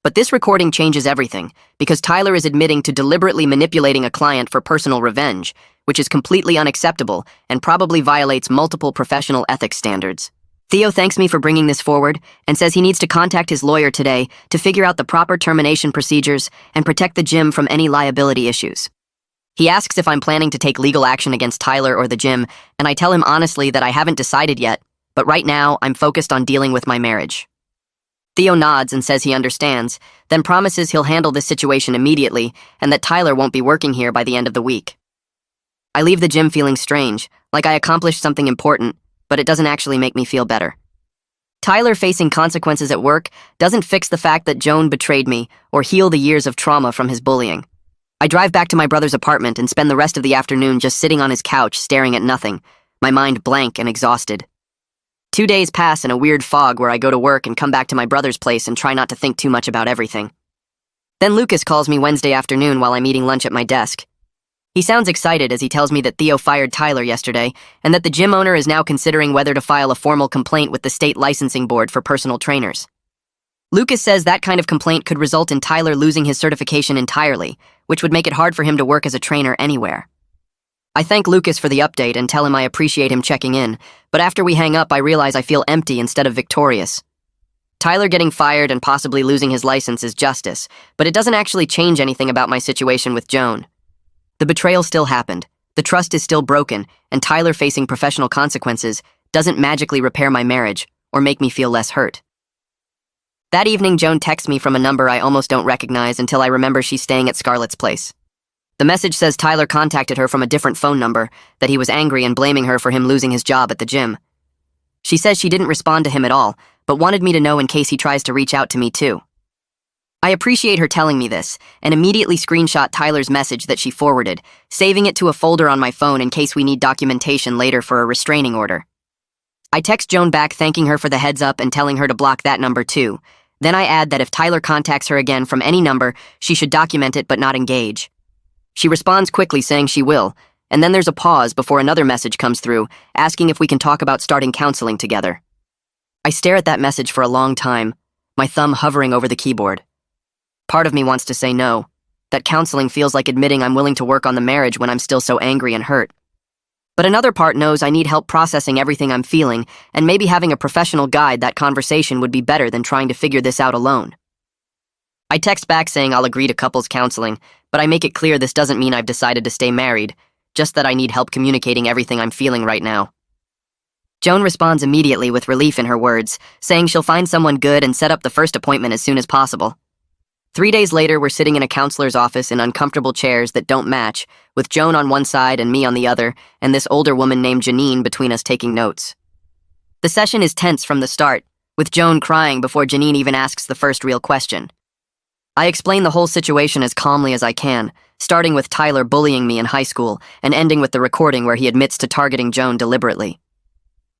But this recording changes everything, because Tyler is admitting to deliberately manipulating a client for personal revenge, which is completely unacceptable and probably violates multiple professional ethics standards. Theo thanks me for bringing this forward and says he needs to contact his lawyer today to figure out the proper termination procedures and protect the gym from any liability issues. He asks if I'm planning to take legal action against Tyler or the gym, and I tell him honestly that I haven't decided yet, but right now I'm focused on dealing with my marriage. Theo nods and says he understands, then promises he'll handle this situation immediately and that Tyler won't be working here by the end of the week. I leave the gym feeling strange, like I accomplished something important, but it doesn't actually make me feel better. Tyler facing consequences at work doesn't fix the fact that Joan betrayed me or heal the years of trauma from his bullying. I drive back to my brother's apartment and spend the rest of the afternoon just sitting on his couch staring at nothing, my mind blank and exhausted. 2 days pass in a weird fog where I go to work and come back to my brother's place and try not to think too much about everything. Then Lucas calls me Wednesday afternoon while I'm eating lunch at my desk. He sounds excited as he tells me that Theo fired Tyler yesterday and that the gym owner is now considering whether to file a formal complaint with the state licensing board for personal trainers. Lucas says that kind of complaint could result in Tyler losing his certification entirely, which would make it hard for him to work as a trainer anywhere. I thank Lucas for the update and tell him I appreciate him checking in, but after we hang up I realize I feel empty instead of victorious. Tyler getting fired and possibly losing his license is justice, but it doesn't actually change anything about my situation with Joan. The betrayal still happened, the trust is still broken, and Tyler facing professional consequences doesn't magically repair my marriage or make me feel less hurt. That evening, Joan texts me from a number I almost don't recognize until I remember she's staying at Scarlett's place. The message says Tyler contacted her from a different phone number, that he was angry and blaming her for him losing his job at the gym. She says she didn't respond to him at all, but wanted me to know in case he tries to reach out to me too. I appreciate her telling me this, and immediately screenshot Tyler's message that she forwarded, saving it to a folder on my phone in case we need documentation later for a restraining order. I text Joan back thanking her for the heads up and telling her to block that number too. Then I add that if Tyler contacts her again from any number, she should document it but not engage. She responds quickly saying she will, and then there's a pause before another message comes through, asking if we can talk about starting counseling together. I stare at that message for a long time, my thumb hovering over the keyboard. Part of me wants to say no, that counseling feels like admitting I'm willing to work on the marriage when I'm still so angry and hurt. But another part knows I need help processing everything I'm feeling, and maybe having a professional guide that conversation would be better than trying to figure this out alone. I text back saying I'll agree to couples counseling, but I make it clear this doesn't mean I've decided to stay married, just that I need help communicating everything I'm feeling right now. Joan responds immediately with relief in her words, saying she'll find someone good and set up the first appointment as soon as possible. 3 days later, we're sitting in a counselor's office in uncomfortable chairs that don't match, with Joan on one side and me on the other, and this older woman named Janine between us taking notes. The session is tense from the start, with Joan crying before Janine even asks the first real question. I explain the whole situation as calmly as I can, starting with Tyler bullying me in high school and ending with the recording where he admits to targeting Joan deliberately.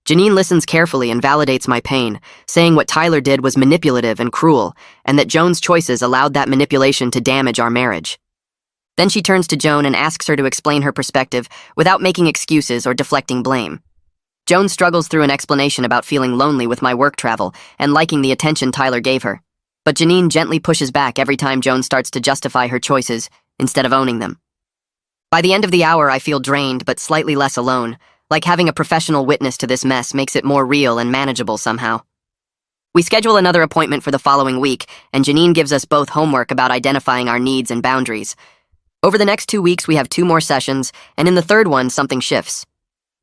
Janine listens carefully and validates my pain, saying what Tyler did was manipulative and cruel, and that Joan's choices allowed that manipulation to damage our marriage. Then she turns to Joan and asks her to explain her perspective without making excuses or deflecting blame. Joan struggles through an explanation about feeling lonely with my work travel and liking the attention Tyler gave her, but Janine gently pushes back every time Joan starts to justify her choices instead of owning them. By the end of the hour, I feel drained but slightly less alone, like having a professional witness to this mess makes it more real and manageable somehow. We schedule another appointment for the following week, and Janine gives us both homework about identifying our needs and boundaries. Over the next 2 weeks, we have 2 more sessions, and in the third one, something shifts.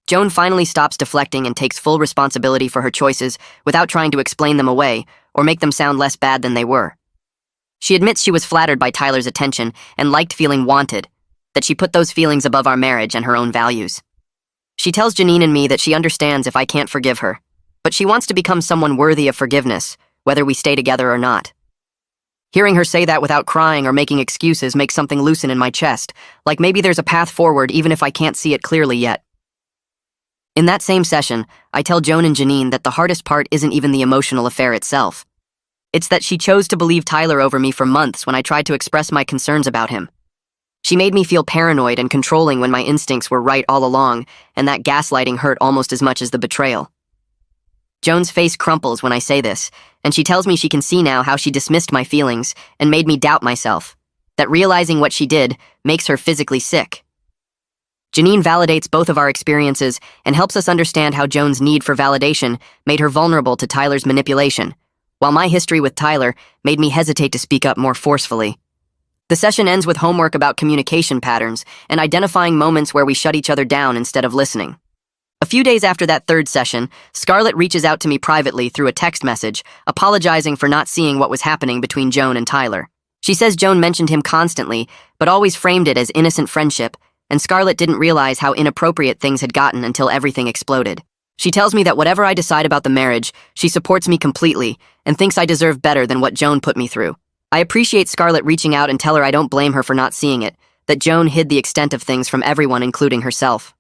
Joan finally stops deflecting and takes full responsibility for her choices without trying to explain them away or make them sound less bad than they were. She admits she was flattered by Tyler's attention and liked feeling wanted, that she put those feelings above our marriage and her own values. She tells Janine and me that she understands if I can't forgive her, but she wants to become someone worthy of forgiveness, whether we stay together or not. Hearing her say that without crying or making excuses makes something loosen in my chest, like maybe there's a path forward even if I can't see it clearly yet. In that same session, I tell Joan and Janine that the hardest part isn't even the emotional affair itself. It's that she chose to believe Tyler over me for months when I tried to express my concerns about him. She made me feel paranoid and controlling when my instincts were right all along, and that gaslighting hurt almost as much as the betrayal. Joan's face crumples when I say this, and she tells me she can see now how she dismissed my feelings and made me doubt myself, that realizing what she did makes her physically sick. Janine validates both of our experiences and helps us understand how Joan's need for validation made her vulnerable to Tyler's manipulation, while my history with Tyler made me hesitate to speak up more forcefully. The session ends with homework about communication patterns and identifying moments where we shut each other down instead of listening. A few days after that third session, Scarlett reaches out to me privately through a text message, apologizing for not seeing what was happening between Joan and Tyler. She says Joan mentioned him constantly, but always framed it as innocent friendship, and Scarlett didn't realize how inappropriate things had gotten until everything exploded. She tells me that whatever I decide about the marriage, she supports me completely and thinks I deserve better than what Joan put me through. I appreciate Scarlett reaching out and tell her I don't blame her for not seeing it, that Joan hid the extent of things from everyone, including herself.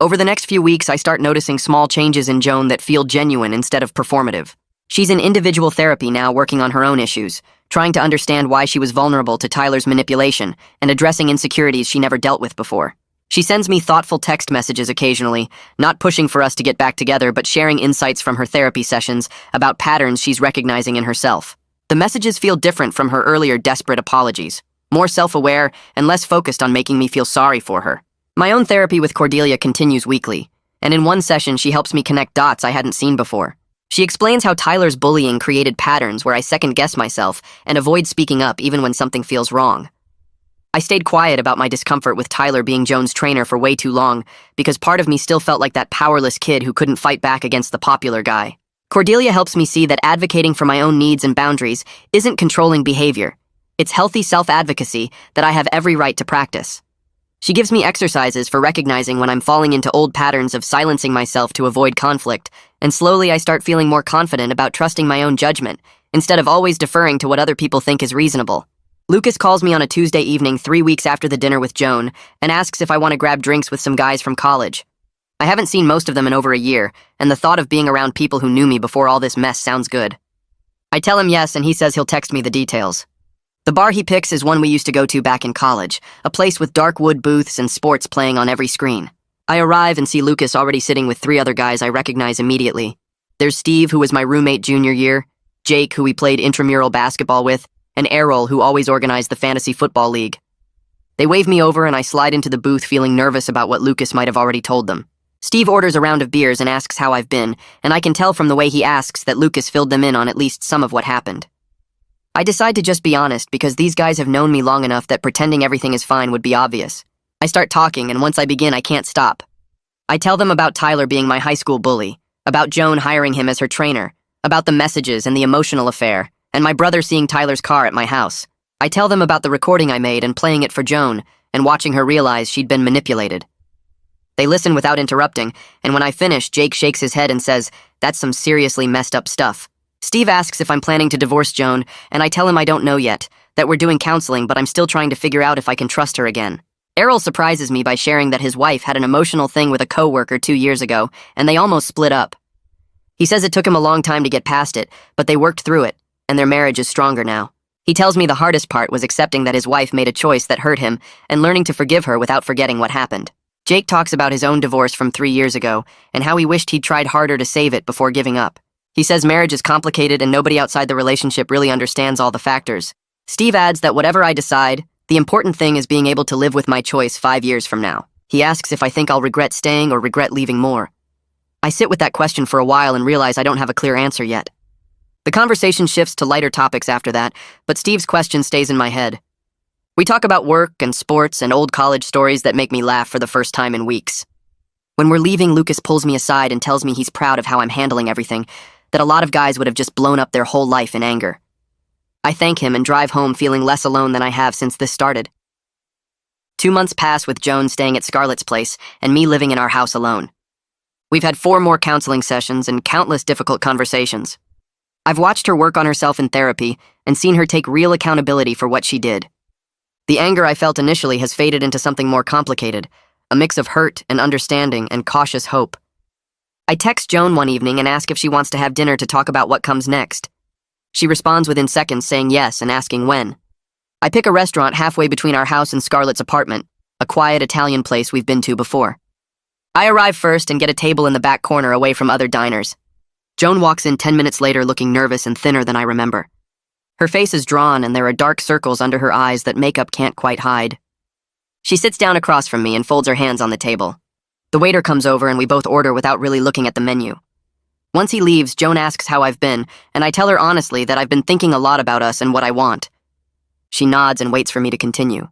Over the next few weeks, I start noticing small changes in Joan that feel genuine instead of performative. She's in individual therapy now, working on her own issues, trying to understand why she was vulnerable to Tyler's manipulation and addressing insecurities she never dealt with before. She sends me thoughtful text messages occasionally, not pushing for us to get back together, but sharing insights from her therapy sessions about patterns she's recognizing in herself. The messages feel different from her earlier desperate apologies, more self-aware and less focused on making me feel sorry for her. My own therapy with Cordelia continues weekly, and in one session she helps me connect dots I hadn't seen before. She explains how Tyler's bullying created patterns where I second-guess myself and avoid speaking up even when something feels wrong. I stayed quiet about my discomfort with Tyler being Joan's trainer for way too long because part of me still felt like that powerless kid who couldn't fight back against the popular guy. Cordelia helps me see that advocating for my own needs and boundaries isn't controlling behavior. It's healthy self-advocacy that I have every right to practice. She gives me exercises for recognizing when I'm falling into old patterns of silencing myself to avoid conflict, and slowly I start feeling more confident about trusting my own judgment, instead of always deferring to what other people think is reasonable. Lucas calls me on a Tuesday evening 3 weeks after the dinner with Joan, and asks if I want to grab drinks with some guys from college. I haven't seen most of them in over a year, and the thought of being around people who knew me before all this mess sounds good. I tell him yes, and he says he'll text me the details. The bar he picks is one we used to go to back in college, a place with dark wood booths and sports playing on every screen. I arrive and see Lucas already sitting with 3 other guys I recognize immediately. There's Steve, who was my roommate junior year, Jake, who we played intramural basketball with, and Errol, who always organized the fantasy football league. They wave me over and I slide into the booth feeling nervous about what Lucas might have already told them. Steve orders a round of beers and asks how I've been, and I can tell from the way he asks that Lucas filled them in on at least some of what happened. I decide to just be honest because these guys have known me long enough that pretending everything is fine would be obvious. I start talking, and once I begin, I can't stop. I tell them about Tyler being my high school bully, about Joan hiring him as her trainer, about the messages and the emotional affair, and my brother seeing Tyler's car at my house. I tell them about the recording I made and playing it for Joan, and watching her realize she'd been manipulated. They listen without interrupting, and when I finish, Jake shakes his head and says, "That's some seriously messed up stuff." Steve asks if I'm planning to divorce Joan, and I tell him I don't know yet, that we're doing counseling, but I'm still trying to figure out if I can trust her again. Errol surprises me by sharing that his wife had an emotional thing with a coworker 2 years ago, and they almost split up. He says it took him a long time to get past it, but they worked through it, and their marriage is stronger now. He tells me the hardest part was accepting that his wife made a choice that hurt him, and learning to forgive her without forgetting what happened. Jake talks about his own divorce from 3 years ago, and how he wished he'd tried harder to save it before giving up. He says marriage is complicated and nobody outside the relationship really understands all the factors. Steve adds that whatever I decide, the important thing is being able to live with my choice 5 years from now. He asks if I think I'll regret staying or regret leaving more. I sit with that question for a while and realize I don't have a clear answer yet. The conversation shifts to lighter topics after that, but Steve's question stays in my head. We talk about work and sports and old college stories that make me laugh for the first time in weeks. When we're leaving, Lucas pulls me aside and tells me he's proud of how I'm handling everything, that a lot of guys would have just blown up their whole life in anger. I thank him and drive home feeling less alone than I have since this started. 2 months pass with Joan staying at Scarlett's place and me living in our house alone. We've had 4 more counseling sessions and countless difficult conversations. I've watched her work on herself in therapy and seen her take real accountability for what she did. The anger I felt initially has faded into something more complicated, a mix of hurt and understanding and cautious hope. I text Joan one evening and ask if she wants to have dinner to talk about what comes next. She responds within seconds saying yes and asking when. I pick a restaurant halfway between our house and Scarlett's apartment, a quiet Italian place we've been to before. I arrive first and get a table in the back corner away from other diners. Joan walks in 10 minutes later looking nervous and thinner than I remember. Her face is drawn and there are dark circles under her eyes that makeup can't quite hide. She sits down across from me and folds her hands on the table. The waiter comes over and we both order without really looking at the menu. Once he leaves, Joan asks how I've been, and I tell her honestly that I've been thinking a lot about us and what I want. She nods and waits for me to continue.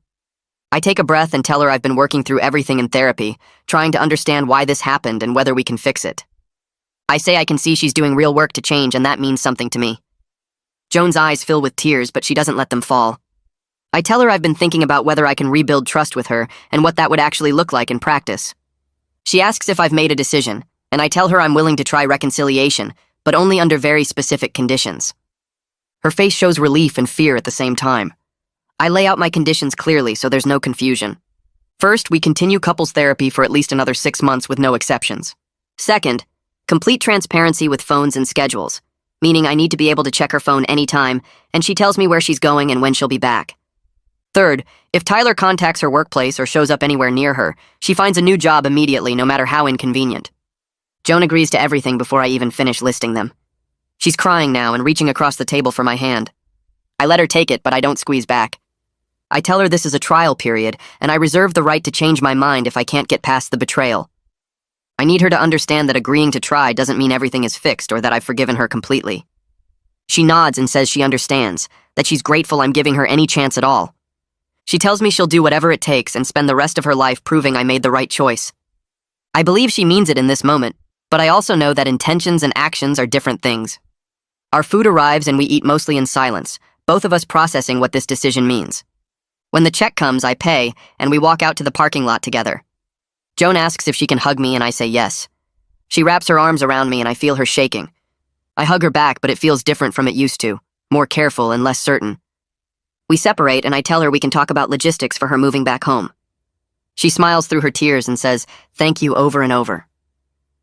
I take a breath and tell her I've been working through everything in therapy, trying to understand why this happened and whether we can fix it. I say I can see she's doing real work to change, and that means something to me. Joan's eyes fill with tears, but she doesn't let them fall. I tell her I've been thinking about whether I can rebuild trust with her and what that would actually look like in practice. She asks if I've made a decision, and I tell her I'm willing to try reconciliation, but only under very specific conditions. Her face shows relief and fear at the same time. I lay out my conditions clearly so there's no confusion. First, we continue couples therapy for at least another 6 months with no exceptions. Second, complete transparency with phones and schedules, meaning I need to be able to check her phone anytime, and she tells me where she's going and when she'll be back. Third, if Tyler contacts her workplace or shows up anywhere near her, she finds a new job immediately, no matter how inconvenient. Joan agrees to everything before I even finish listing them. She's crying now and reaching across the table for my hand. I let her take it, but I don't squeeze back. I tell her this is a trial period, and I reserve the right to change my mind if I can't get past the betrayal. I need her to understand that agreeing to try doesn't mean everything is fixed or that I've forgiven her completely. She nods and says she understands, that she's grateful I'm giving her any chance at all. She tells me she'll do whatever it takes and spend the rest of her life proving I made the right choice. I believe she means it in this moment, but I also know that intentions and actions are different things. Our food arrives and we eat mostly in silence, both of us processing what this decision means. When the check comes, I pay, and we walk out to the parking lot together. Joan asks if she can hug me, and I say yes. She wraps her arms around me and I feel her shaking. I hug her back, but it feels different from it used to, more careful and less certain. We separate, and I tell her we can talk about logistics for her moving back home. She smiles through her tears and says, "Thank you," over and over.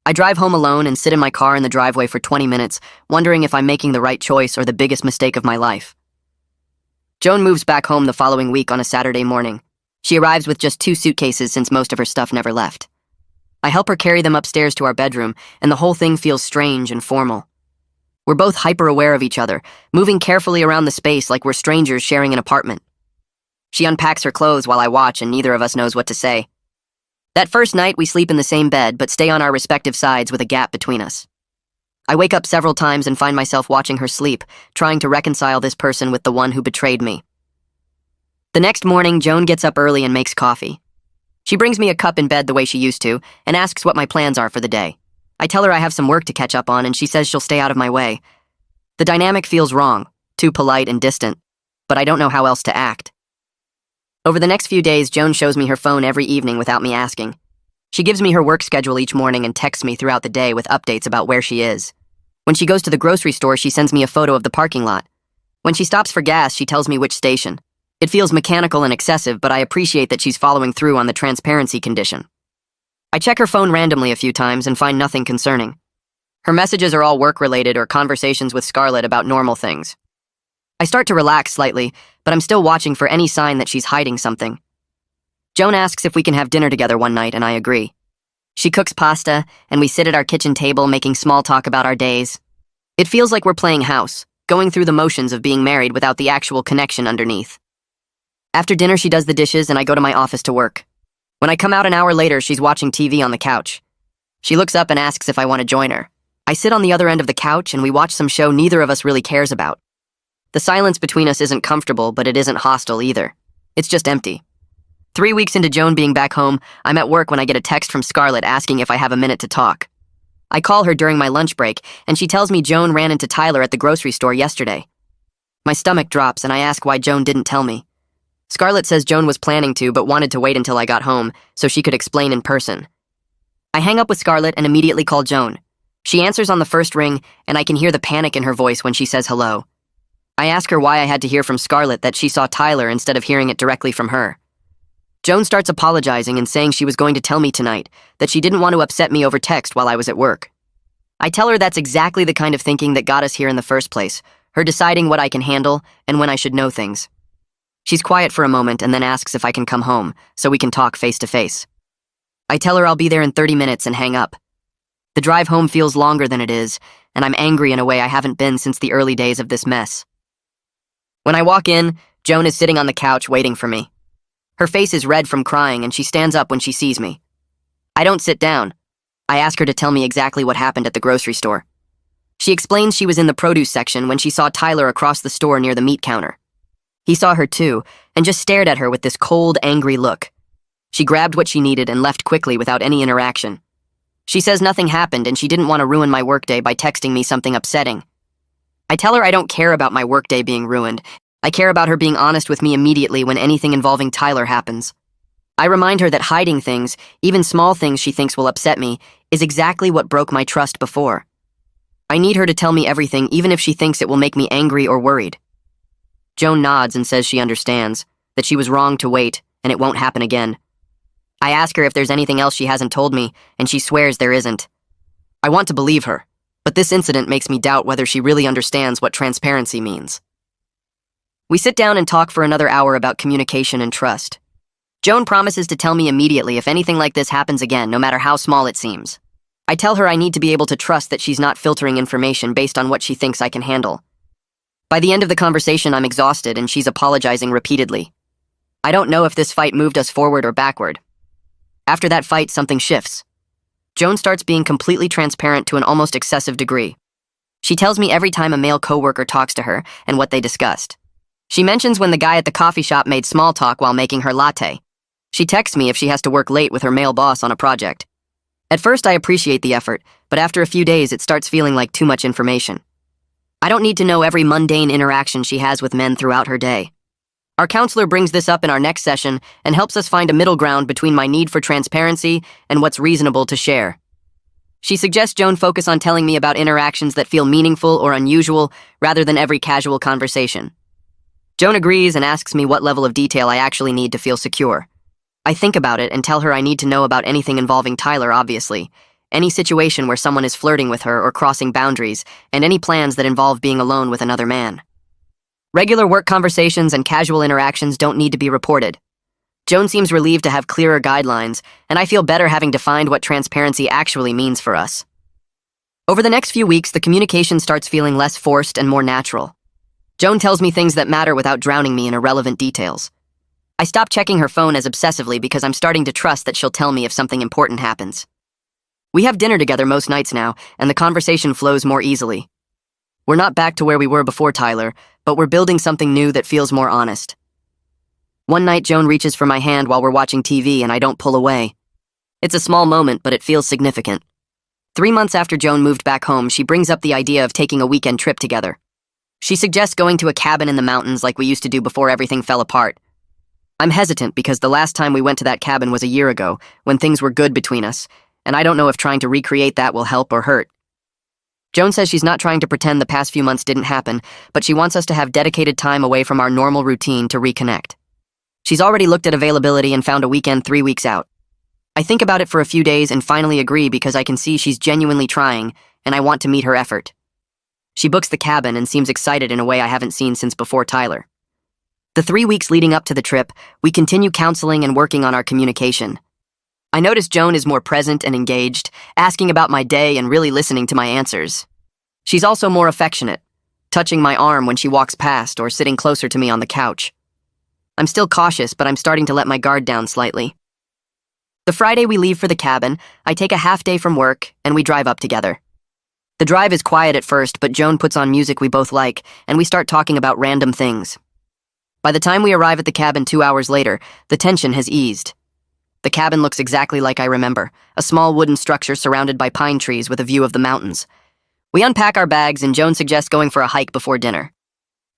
I drive home alone and sit in my car in the driveway for 20 minutes, wondering if I'm making the right choice or the biggest mistake of my life. Joan moves back home the following week on a Saturday morning. She arrives with just 2 suitcases since most of her stuff never left. I help her carry them upstairs to our bedroom, and the whole thing feels strange and formal. We're both hyper-aware of each other, moving carefully around the space like we're strangers sharing an apartment. She unpacks her clothes while I watch, and neither of us knows what to say. That first night, we sleep in the same bed, but stay on our respective sides with a gap between us. I wake up several times and find myself watching her sleep, trying to reconcile this person with the one who betrayed me. The next morning, Joan gets up early and makes coffee. She brings me a cup in bed the way she used to, and asks what my plans are for the day. I tell her I have some work to catch up on, and she says she'll stay out of my way. The dynamic feels wrong, too polite and distant, but I don't know how else to act. Over the next few days, Joan shows me her phone every evening without me asking. She gives me her work schedule each morning and texts me throughout the day with updates about where she is. When she goes to the grocery store, she sends me a photo of the parking lot. When she stops for gas, she tells me which station. It feels mechanical and excessive, but I appreciate that she's following through on the transparency condition. I check her phone randomly a few times and find nothing concerning. Her messages are all work-related or conversations with Scarlett about normal things. I start to relax slightly, but I'm still watching for any sign that she's hiding something. Joan asks if we can have dinner together one night, and I agree. She cooks pasta, and we sit at our kitchen table making small talk about our days. It feels like we're playing house, going through the motions of being married without the actual connection underneath. After dinner, she does the dishes, and I go to my office to work. When I come out an hour later, she's watching TV on the couch. She looks up and asks if I want to join her. I sit on the other end of the couch, and we watch some show neither of us really cares about. The silence between us isn't comfortable, but it isn't hostile either. It's just empty. 3 weeks into Joan being back home, I'm at work when I get a text from Scarlett asking if I have a minute to talk. I call her during my lunch break, and she tells me Joan ran into Tyler at the grocery store yesterday. My stomach drops, and I ask why Joan didn't tell me. Scarlett says Joan was planning to, but wanted to wait until I got home, so she could explain in person. I hang up with Scarlett and immediately call Joan. She answers on the first ring, and I can hear the panic in her voice when she says hello. I ask her why I had to hear from Scarlett that she saw Tyler instead of hearing it directly from her. Joan starts apologizing and saying she was going to tell me tonight, that she didn't want to upset me over text while I was at work. I tell her that's exactly the kind of thinking that got us here in the first place, her deciding what I can handle and when I should know things. She's quiet for a moment and then asks if I can come home, so we can talk face to face. I tell her I'll be there in 30 minutes and hang up. The drive home feels longer than it is, and I'm angry in a way I haven't been since the early days of this mess. When I walk in, Joan is sitting on the couch waiting for me. Her face is red from crying, and she stands up when she sees me. I don't sit down. I ask her to tell me exactly what happened at the grocery store. She explains she was in the produce section when she saw Tyler across the store near the meat counter. He saw her too, and just stared at her with this cold, angry look. She grabbed what she needed and left quickly without any interaction. She says nothing happened and she didn't want to ruin my workday by texting me something upsetting. I tell her I don't care about my workday being ruined. I care about her being honest with me immediately when anything involving Tyler happens. I remind her that hiding things, even small things she thinks will upset me, is exactly what broke my trust before. I need her to tell me everything, even if she thinks it will make me angry or worried. Joan nods and says she understands, that she was wrong to wait, and it won't happen again. I ask her if there's anything else she hasn't told me, and she swears there isn't. I want to believe her, but this incident makes me doubt whether she really understands what transparency means. We sit down and talk for another hour about communication and trust. Joan promises to tell me immediately if anything like this happens again, no matter how small it seems. I tell her I need to be able to trust that she's not filtering information based on what she thinks I can handle. By the end of the conversation, I'm exhausted and she's apologizing repeatedly. I don't know if this fight moved us forward or backward. After that fight, something shifts. Joan starts being completely transparent to an almost excessive degree. She tells me every time a male coworker talks to her and what they discussed. She mentions when the guy at the coffee shop made small talk while making her latte. She texts me if she has to work late with her male boss on a project. At first, I appreciate the effort, but after a few days, it starts feeling like too much information. I don't need to know every mundane interaction she has with men throughout her day. Our counselor brings this up in our next session and helps us find a middle ground between my need for transparency and what's reasonable to share. She suggests Joan focus on telling me about interactions that feel meaningful or unusual rather than every casual conversation. Joan agrees and asks me what level of detail I actually need to feel secure. I think about it and tell her I need to know about anything involving Tyler, obviously, any situation where someone is flirting with her or crossing boundaries, and any plans that involve being alone with another man. Regular work conversations and casual interactions don't need to be reported. Joan seems relieved to have clearer guidelines, and I feel better having defined what transparency actually means for us. Over the next few weeks, the communication starts feeling less forced and more natural. Joan tells me things that matter without drowning me in irrelevant details. I stop checking her phone as obsessively because I'm starting to trust that she'll tell me if something important happens. We have dinner together most nights now, and the conversation flows more easily. We're not back to where we were before Tyler, but we're building something new that feels more honest. One night, Joan reaches for my hand while we're watching TV and I don't pull away. It's a small moment, but it feels significant. 3 months after Joan moved back home, she brings up the idea of taking a weekend trip together. She suggests going to a cabin in the mountains like we used to do before everything fell apart. I'm hesitant because the last time we went to that cabin was a year ago, when things were good between us, and I don't know if trying to recreate that will help or hurt. Joan says she's not trying to pretend the past few months didn't happen, but she wants us to have dedicated time away from our normal routine to reconnect. She's already looked at availability and found a weekend 3 weeks out. I think about it for a few days and finally agree because I can see she's genuinely trying, and I want to meet her effort. She books the cabin and seems excited in a way I haven't seen since before Tyler. The 3 weeks leading up to the trip, we continue counseling and working on our communication. I notice Joan is more present and engaged, asking about my day and really listening to my answers. She's also more affectionate, touching my arm when she walks past or sitting closer to me on the couch. I'm still cautious, but I'm starting to let my guard down slightly. The Friday we leave for the cabin, I take a half day from work and we drive up together. The drive is quiet at first, but Joan puts on music we both like, and we start talking about random things. By the time we arrive at the cabin 2 hours later, the tension has eased. The cabin looks exactly like I remember, a small wooden structure surrounded by pine trees with a view of the mountains. We unpack our bags and Joan suggests going for a hike before dinner.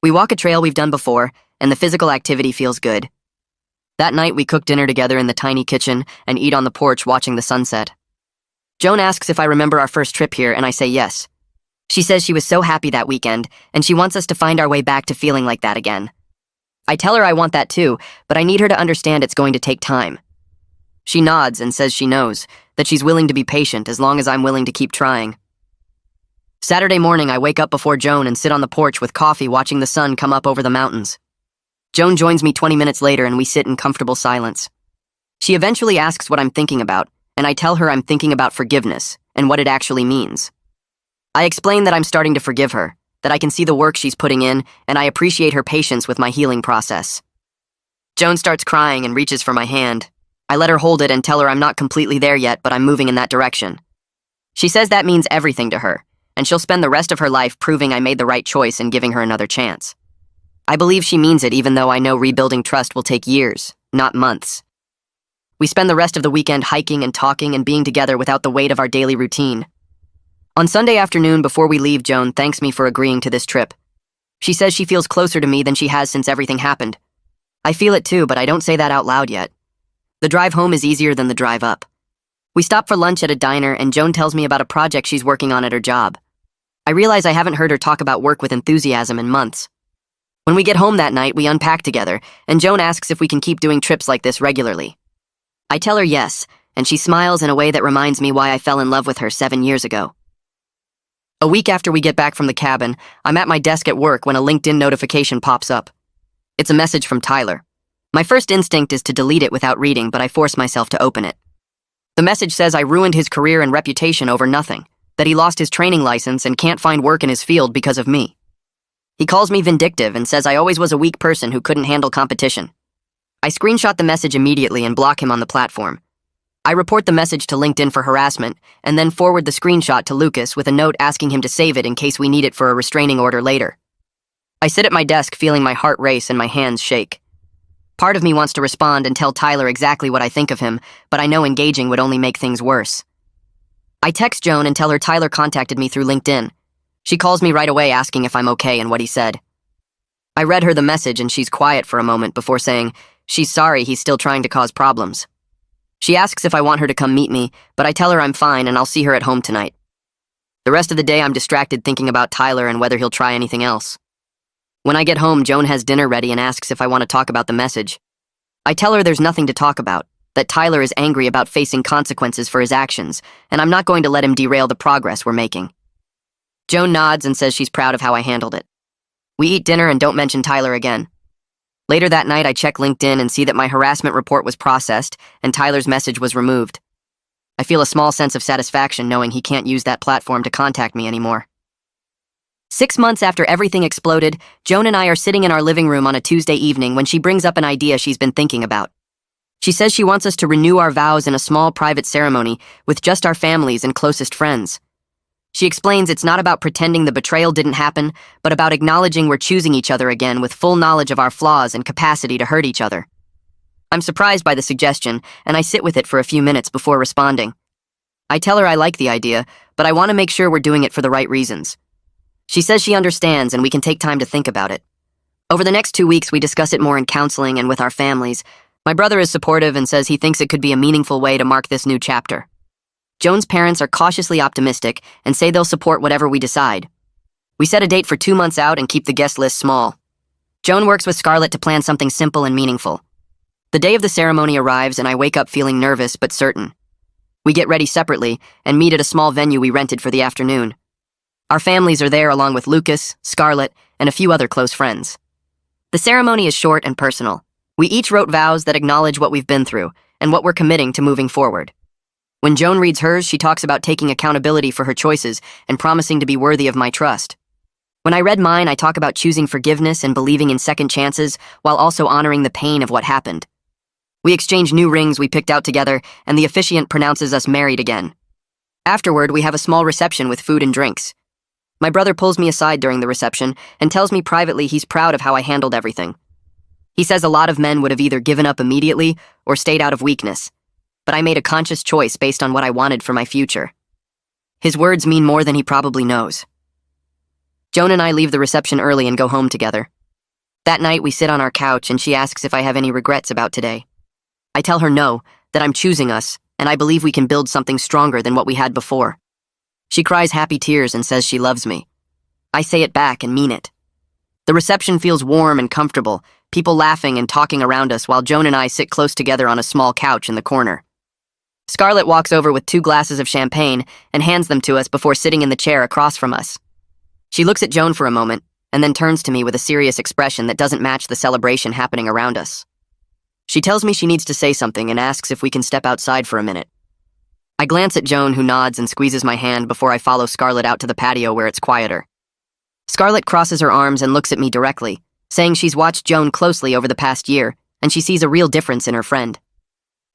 We walk a trail we've done before, and the physical activity feels good. That night we cook dinner together in the tiny kitchen and eat on the porch watching the sunset. Joan asks if I remember our first trip here, and I say yes. She says she was so happy that weekend, and she wants us to find our way back to feeling like that again. I tell her I want that too, but I need her to understand it's going to take time. She nods and says she knows, that she's willing to be patient as long as I'm willing to keep trying. Saturday morning, I wake up before Joan and sit on the porch with coffee watching the sun come up over the mountains. Joan joins me 20 minutes later and we sit in comfortable silence. She eventually asks what I'm thinking about, and I tell her I'm thinking about forgiveness and what it actually means. I explain that I'm starting to forgive her, that I can see the work she's putting in, and I appreciate her patience with my healing process. Joan starts crying and reaches for my hand. I let her hold it and tell her I'm not completely there yet, but I'm moving in that direction. She says that means everything to her, and she'll spend the rest of her life proving I made the right choice and giving her another chance. I believe she means it, even though I know rebuilding trust will take years, not months. We spend the rest of the weekend hiking and talking and being together without the weight of our daily routine. On Sunday afternoon, before we leave, Joan thanks me for agreeing to this trip. She says she feels closer to me than she has since everything happened. I feel it too, but I don't say that out loud yet. The drive home is easier than the drive up. We stop for lunch at a diner, and Joan tells me about a project she's working on at her job. I realize I haven't heard her talk about work with enthusiasm in months. When we get home that night, we unpack together, and Joan asks if we can keep doing trips like this regularly. I tell her yes, and she smiles in a way that reminds me why I fell in love with her 7 years ago. A week after we get back from the cabin, I'm at my desk at work when a LinkedIn notification pops up. It's a message from Tyler. My first instinct is to delete it without reading, but I force myself to open it. The message says I ruined his career and reputation over nothing, that he lost his training license and can't find work in his field because of me. He calls me vindictive and says I always was a weak person who couldn't handle competition. I screenshot the message immediately and block him on the platform. I report the message to LinkedIn for harassment and then forward the screenshot to Lucas with a note asking him to save it in case we need it for a restraining order later. I sit at my desk feeling my heart race and my hands shake. Part of me wants to respond and tell Tyler exactly what I think of him, but I know engaging would only make things worse. I text Joan and tell her Tyler contacted me through LinkedIn. She calls me right away asking if I'm okay and what he said. I read her the message and she's quiet for a moment before saying she's sorry he's still trying to cause problems. She asks if I want her to come meet me, but I tell her I'm fine and I'll see her at home tonight. The rest of the day I'm distracted thinking about Tyler and whether he'll try anything else. When I get home, Joan has dinner ready and asks if I want to talk about the message. I tell her there's nothing to talk about, that Tyler is angry about facing consequences for his actions, and I'm not going to let him derail the progress we're making. Joan nods and says she's proud of how I handled it. We eat dinner and don't mention Tyler again. Later that night, I check LinkedIn and see that my harassment report was processed and Tyler's message was removed. I feel a small sense of satisfaction knowing he can't use that platform to contact me anymore. 6 months after everything exploded, Joan and I are sitting in our living room on a Tuesday evening when she brings up an idea she's been thinking about. She says she wants us to renew our vows in a small private ceremony with just our families and closest friends. She explains it's not about pretending the betrayal didn't happen, but about acknowledging we're choosing each other again with full knowledge of our flaws and capacity to hurt each other. I'm surprised by the suggestion, and I sit with it for a few minutes before responding. I tell her I like the idea, but I want to make sure we're doing it for the right reasons. She says she understands and we can take time to think about it. Over the next 2 weeks, we discuss it more in counseling and with our families. My brother is supportive and says he thinks it could be a meaningful way to mark this new chapter. Joan's parents are cautiously optimistic and say they'll support whatever we decide. We set a date for 2 months out and keep the guest list small. Joan works with Scarlett to plan something simple and meaningful. The day of the ceremony arrives and I wake up feeling nervous but certain. We get ready separately and meet at a small venue we rented for the afternoon. Our families are there along with Lucas, Scarlett, and a few other close friends. The ceremony is short and personal. We each wrote vows that acknowledge what we've been through and what we're committing to moving forward. When Joan reads hers, she talks about taking accountability for her choices and promising to be worthy of my trust. When I read mine, I talk about choosing forgiveness and believing in second chances while also honoring the pain of what happened. We exchange new rings we picked out together, and the officiant pronounces us married again. Afterward, we have a small reception with food and drinks. My brother pulls me aside during the reception and tells me privately he's proud of how I handled everything. He says a lot of men would have either given up immediately or stayed out of weakness, but I made a conscious choice based on what I wanted for my future. His words mean more than he probably knows. Joan and I leave the reception early and go home together. That night, we sit on our couch and she asks if I have any regrets about today. I tell her no, that I'm choosing us, and I believe we can build something stronger than what we had before. She cries happy tears and says she loves me. I say it back and mean it. The reception feels warm and comfortable, people laughing and talking around us while Joan and I sit close together on a small couch in the corner. Scarlett walks over with 2 glasses of champagne and hands them to us before sitting in the chair across from us. She looks at Joan for a moment and then turns to me with a serious expression that doesn't match the celebration happening around us. She tells me she needs to say something and asks if we can step outside for a minute. I glance at Joan, who nods and squeezes my hand before I follow Scarlett out to the patio where it's quieter. Scarlett crosses her arms and looks at me directly, saying she's watched Joan closely over the past year and she sees a real difference in her friend.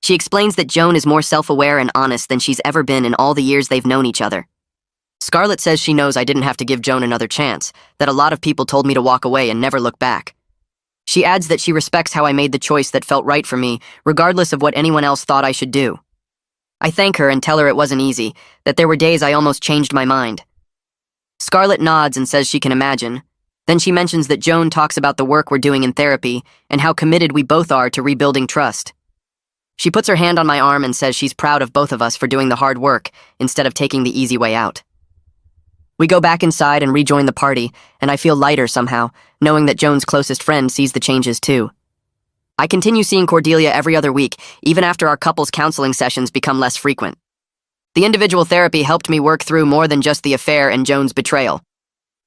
She explains that Joan is more self-aware and honest than she's ever been in all the years they've known each other. Scarlett says she knows I didn't have to give Joan another chance, that a lot of people told me to walk away and never look back, She adds that she respects how I made the choice that felt right for me, regardless of what anyone else thought I should do. I thank her and tell her it wasn't easy, that there were days I almost changed my mind. Scarlett nods and says she can imagine. Then she mentions that Joan talks about the work we're doing in therapy and how committed we both are to rebuilding trust. She puts her hand on my arm and says she's proud of both of us for doing the hard work instead of taking the easy way out. We go back inside and rejoin the party, and I feel lighter somehow, knowing that Joan's closest friend sees the changes too. I continue seeing Cordelia every other week, even after our couples counseling sessions become less frequent. The individual therapy helped me work through more than just the affair and Joan's betrayal.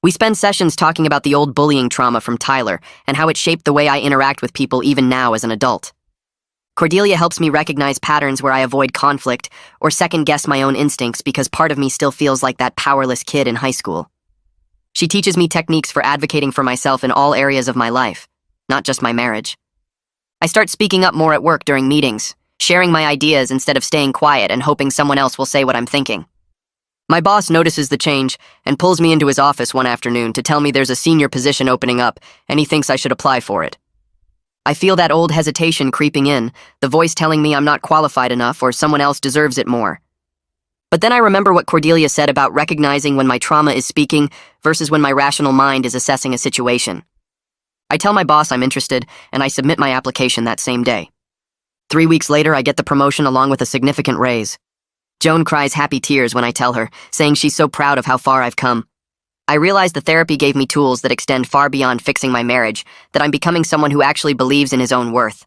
We spend sessions talking about the old bullying trauma from Tyler and how it shaped the way I interact with people even now as an adult. Cordelia helps me recognize patterns where I avoid conflict or second-guess my own instincts because part of me still feels like that powerless kid in high school. She teaches me techniques for advocating for myself in all areas of my life, not just my marriage. I start speaking up more at work during meetings, sharing my ideas instead of staying quiet and hoping someone else will say what I'm thinking. My boss notices the change and pulls me into his office one afternoon to tell me there's a senior position opening up and he thinks I should apply for it. I feel that old hesitation creeping in, the voice telling me I'm not qualified enough or someone else deserves it more. But then I remember what Cordelia said about recognizing when my trauma is speaking versus when my rational mind is assessing a situation. I tell my boss I'm interested, and I submit my application that same day. 3 weeks later, I get the promotion along with a significant raise. Joan cries happy tears when I tell her, saying she's so proud of how far I've come. I realize the therapy gave me tools that extend far beyond fixing my marriage, that I'm becoming someone who actually believes in his own worth.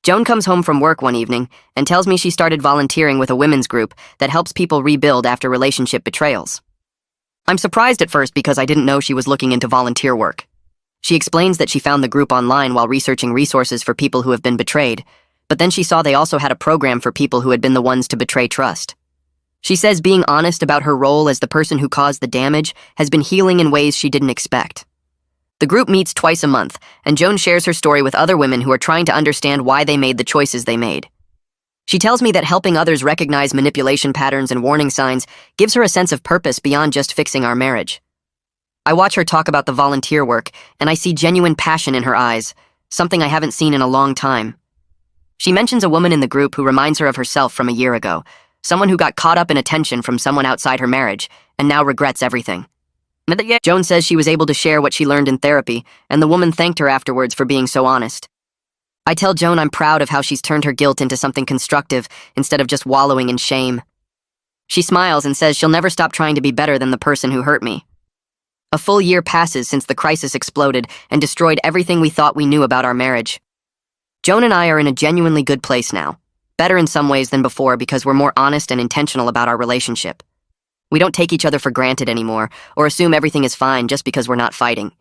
Joan comes home from work one evening and tells me she started volunteering with a women's group that helps people rebuild after relationship betrayals. I'm surprised at first because I didn't know she was looking into volunteer work. She explains that she found the group online while researching resources for people who have been betrayed, but then she saw they also had a program for people who had been the ones to betray trust. She says being honest about her role as the person who caused the damage has been healing in ways she didn't expect. The group meets twice a month, and Joan shares her story with other women who are trying to understand why they made the choices they made. She tells me that helping others recognize manipulation patterns and warning signs gives her a sense of purpose beyond just fixing our marriage. I watch her talk about the volunteer work, and I see genuine passion in her eyes, something I haven't seen in a long time. She mentions a woman in the group who reminds her of herself from a year ago, someone who got caught up in attention from someone outside her marriage and now regrets everything. Joan says she was able to share what she learned in therapy, and the woman thanked her afterwards for being so honest. I tell Joan I'm proud of how she's turned her guilt into something constructive instead of just wallowing in shame. She smiles and says she'll never stop trying to be better than the person who hurt me. A full year passes since the crisis exploded and destroyed everything we thought we knew about our marriage. Joan and I are in a genuinely good place now. Better in some ways than before because we're more honest and intentional about our relationship. We don't take each other for granted anymore or assume everything is fine just because we're not fighting.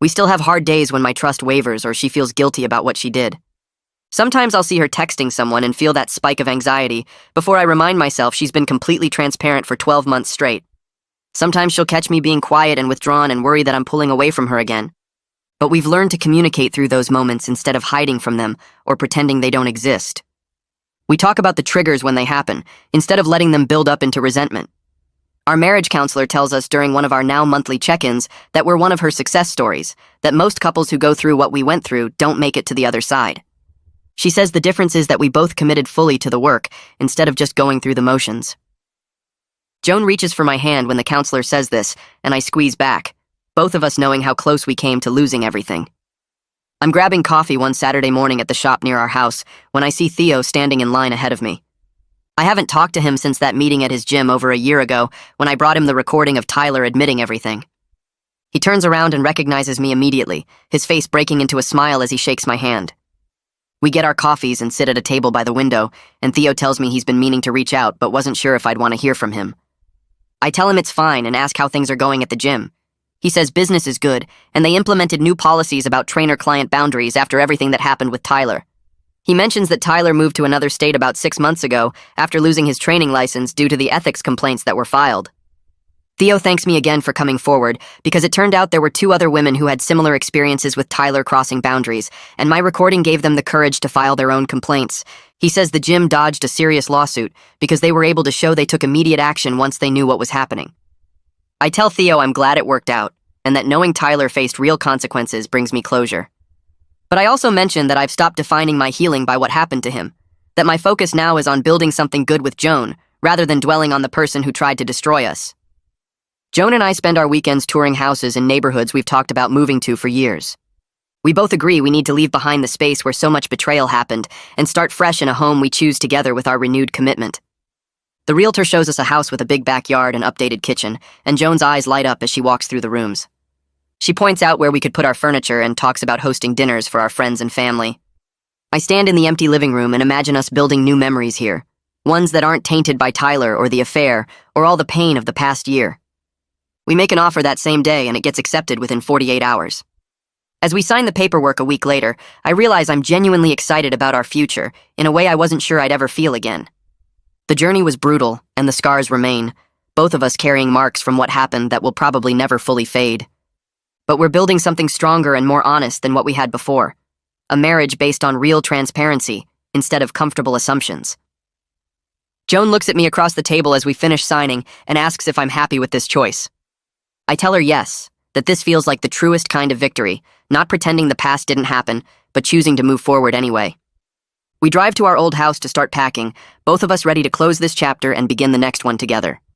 We still have hard days when my trust wavers or she feels guilty about what she did. Sometimes I'll see her texting someone and feel that spike of anxiety before I remind myself she's been completely transparent for 12 months straight. Sometimes she'll catch me being quiet and withdrawn and worry that I'm pulling away from her again. But we've learned to communicate through those moments instead of hiding from them or pretending they don't exist. We talk about the triggers when they happen, instead of letting them build up into resentment. Our marriage counselor tells us during one of our now monthly check-ins that we're one of her success stories, that most couples who go through what we went through don't make it to the other side. She says the difference is that we both committed fully to the work, instead of just going through the motions. Joan reaches for my hand when the counselor says this, and I squeeze back, both of us knowing how close we came to losing everything. I'm grabbing coffee one Saturday morning at the shop near our house when I see Theo standing in line ahead of me. I haven't talked to him since that meeting at his gym over a year ago when I brought him the recording of Tyler admitting everything. He turns around and recognizes me immediately, his face breaking into a smile as he shakes my hand. We get our coffees and sit at a table by the window, and Theo tells me he's been meaning to reach out but wasn't sure if I'd want to hear from him. I tell him it's fine and ask how things are going at the gym. He says business is good, and they implemented new policies about trainer-client boundaries after everything that happened with Tyler. He mentions that Tyler moved to another state about 6 months ago after losing his training license due to the ethics complaints that were filed. Theo thanks me again for coming forward because it turned out there were 2 other women who had similar experiences with Tyler crossing boundaries, and my recording gave them the courage to file their own complaints. He says the gym dodged a serious lawsuit because they were able to show they took immediate action once they knew what was happening. I tell Theo I'm glad it worked out, and that knowing Tyler faced real consequences brings me closure. But I also mentioned that I've stopped defining my healing by what happened to him, that my focus now is on building something good with Joan, rather than dwelling on the person who tried to destroy us. Joan and I spend our weekends touring houses in neighborhoods we've talked about moving to for years. We both agree we need to leave behind the space where so much betrayal happened and start fresh in a home we choose together with our renewed commitment. The realtor shows us a house with a big backyard and updated kitchen, and Joan's eyes light up as she walks through the rooms. She points out where we could put our furniture and talks about hosting dinners for our friends and family. I stand in the empty living room and imagine us building new memories here, ones that aren't tainted by Tyler or the affair or all the pain of the past year. We make an offer that same day and it gets accepted within 48 hours. As we sign the paperwork a week later, I realize I'm genuinely excited about our future in a way I wasn't sure I'd ever feel again. The journey was brutal, and the scars remain, both of us carrying marks from what happened that will probably never fully fade. But we're building something stronger and more honest than what we had before, a marriage based on real transparency instead of comfortable assumptions. Joan looks at me across the table as we finish signing and asks if I'm happy with this choice. I tell her yes, that this feels like the truest kind of victory, not pretending the past didn't happen, but choosing to move forward anyway. We drive to our old house to start packing, both of us ready to close this chapter and begin the next one together.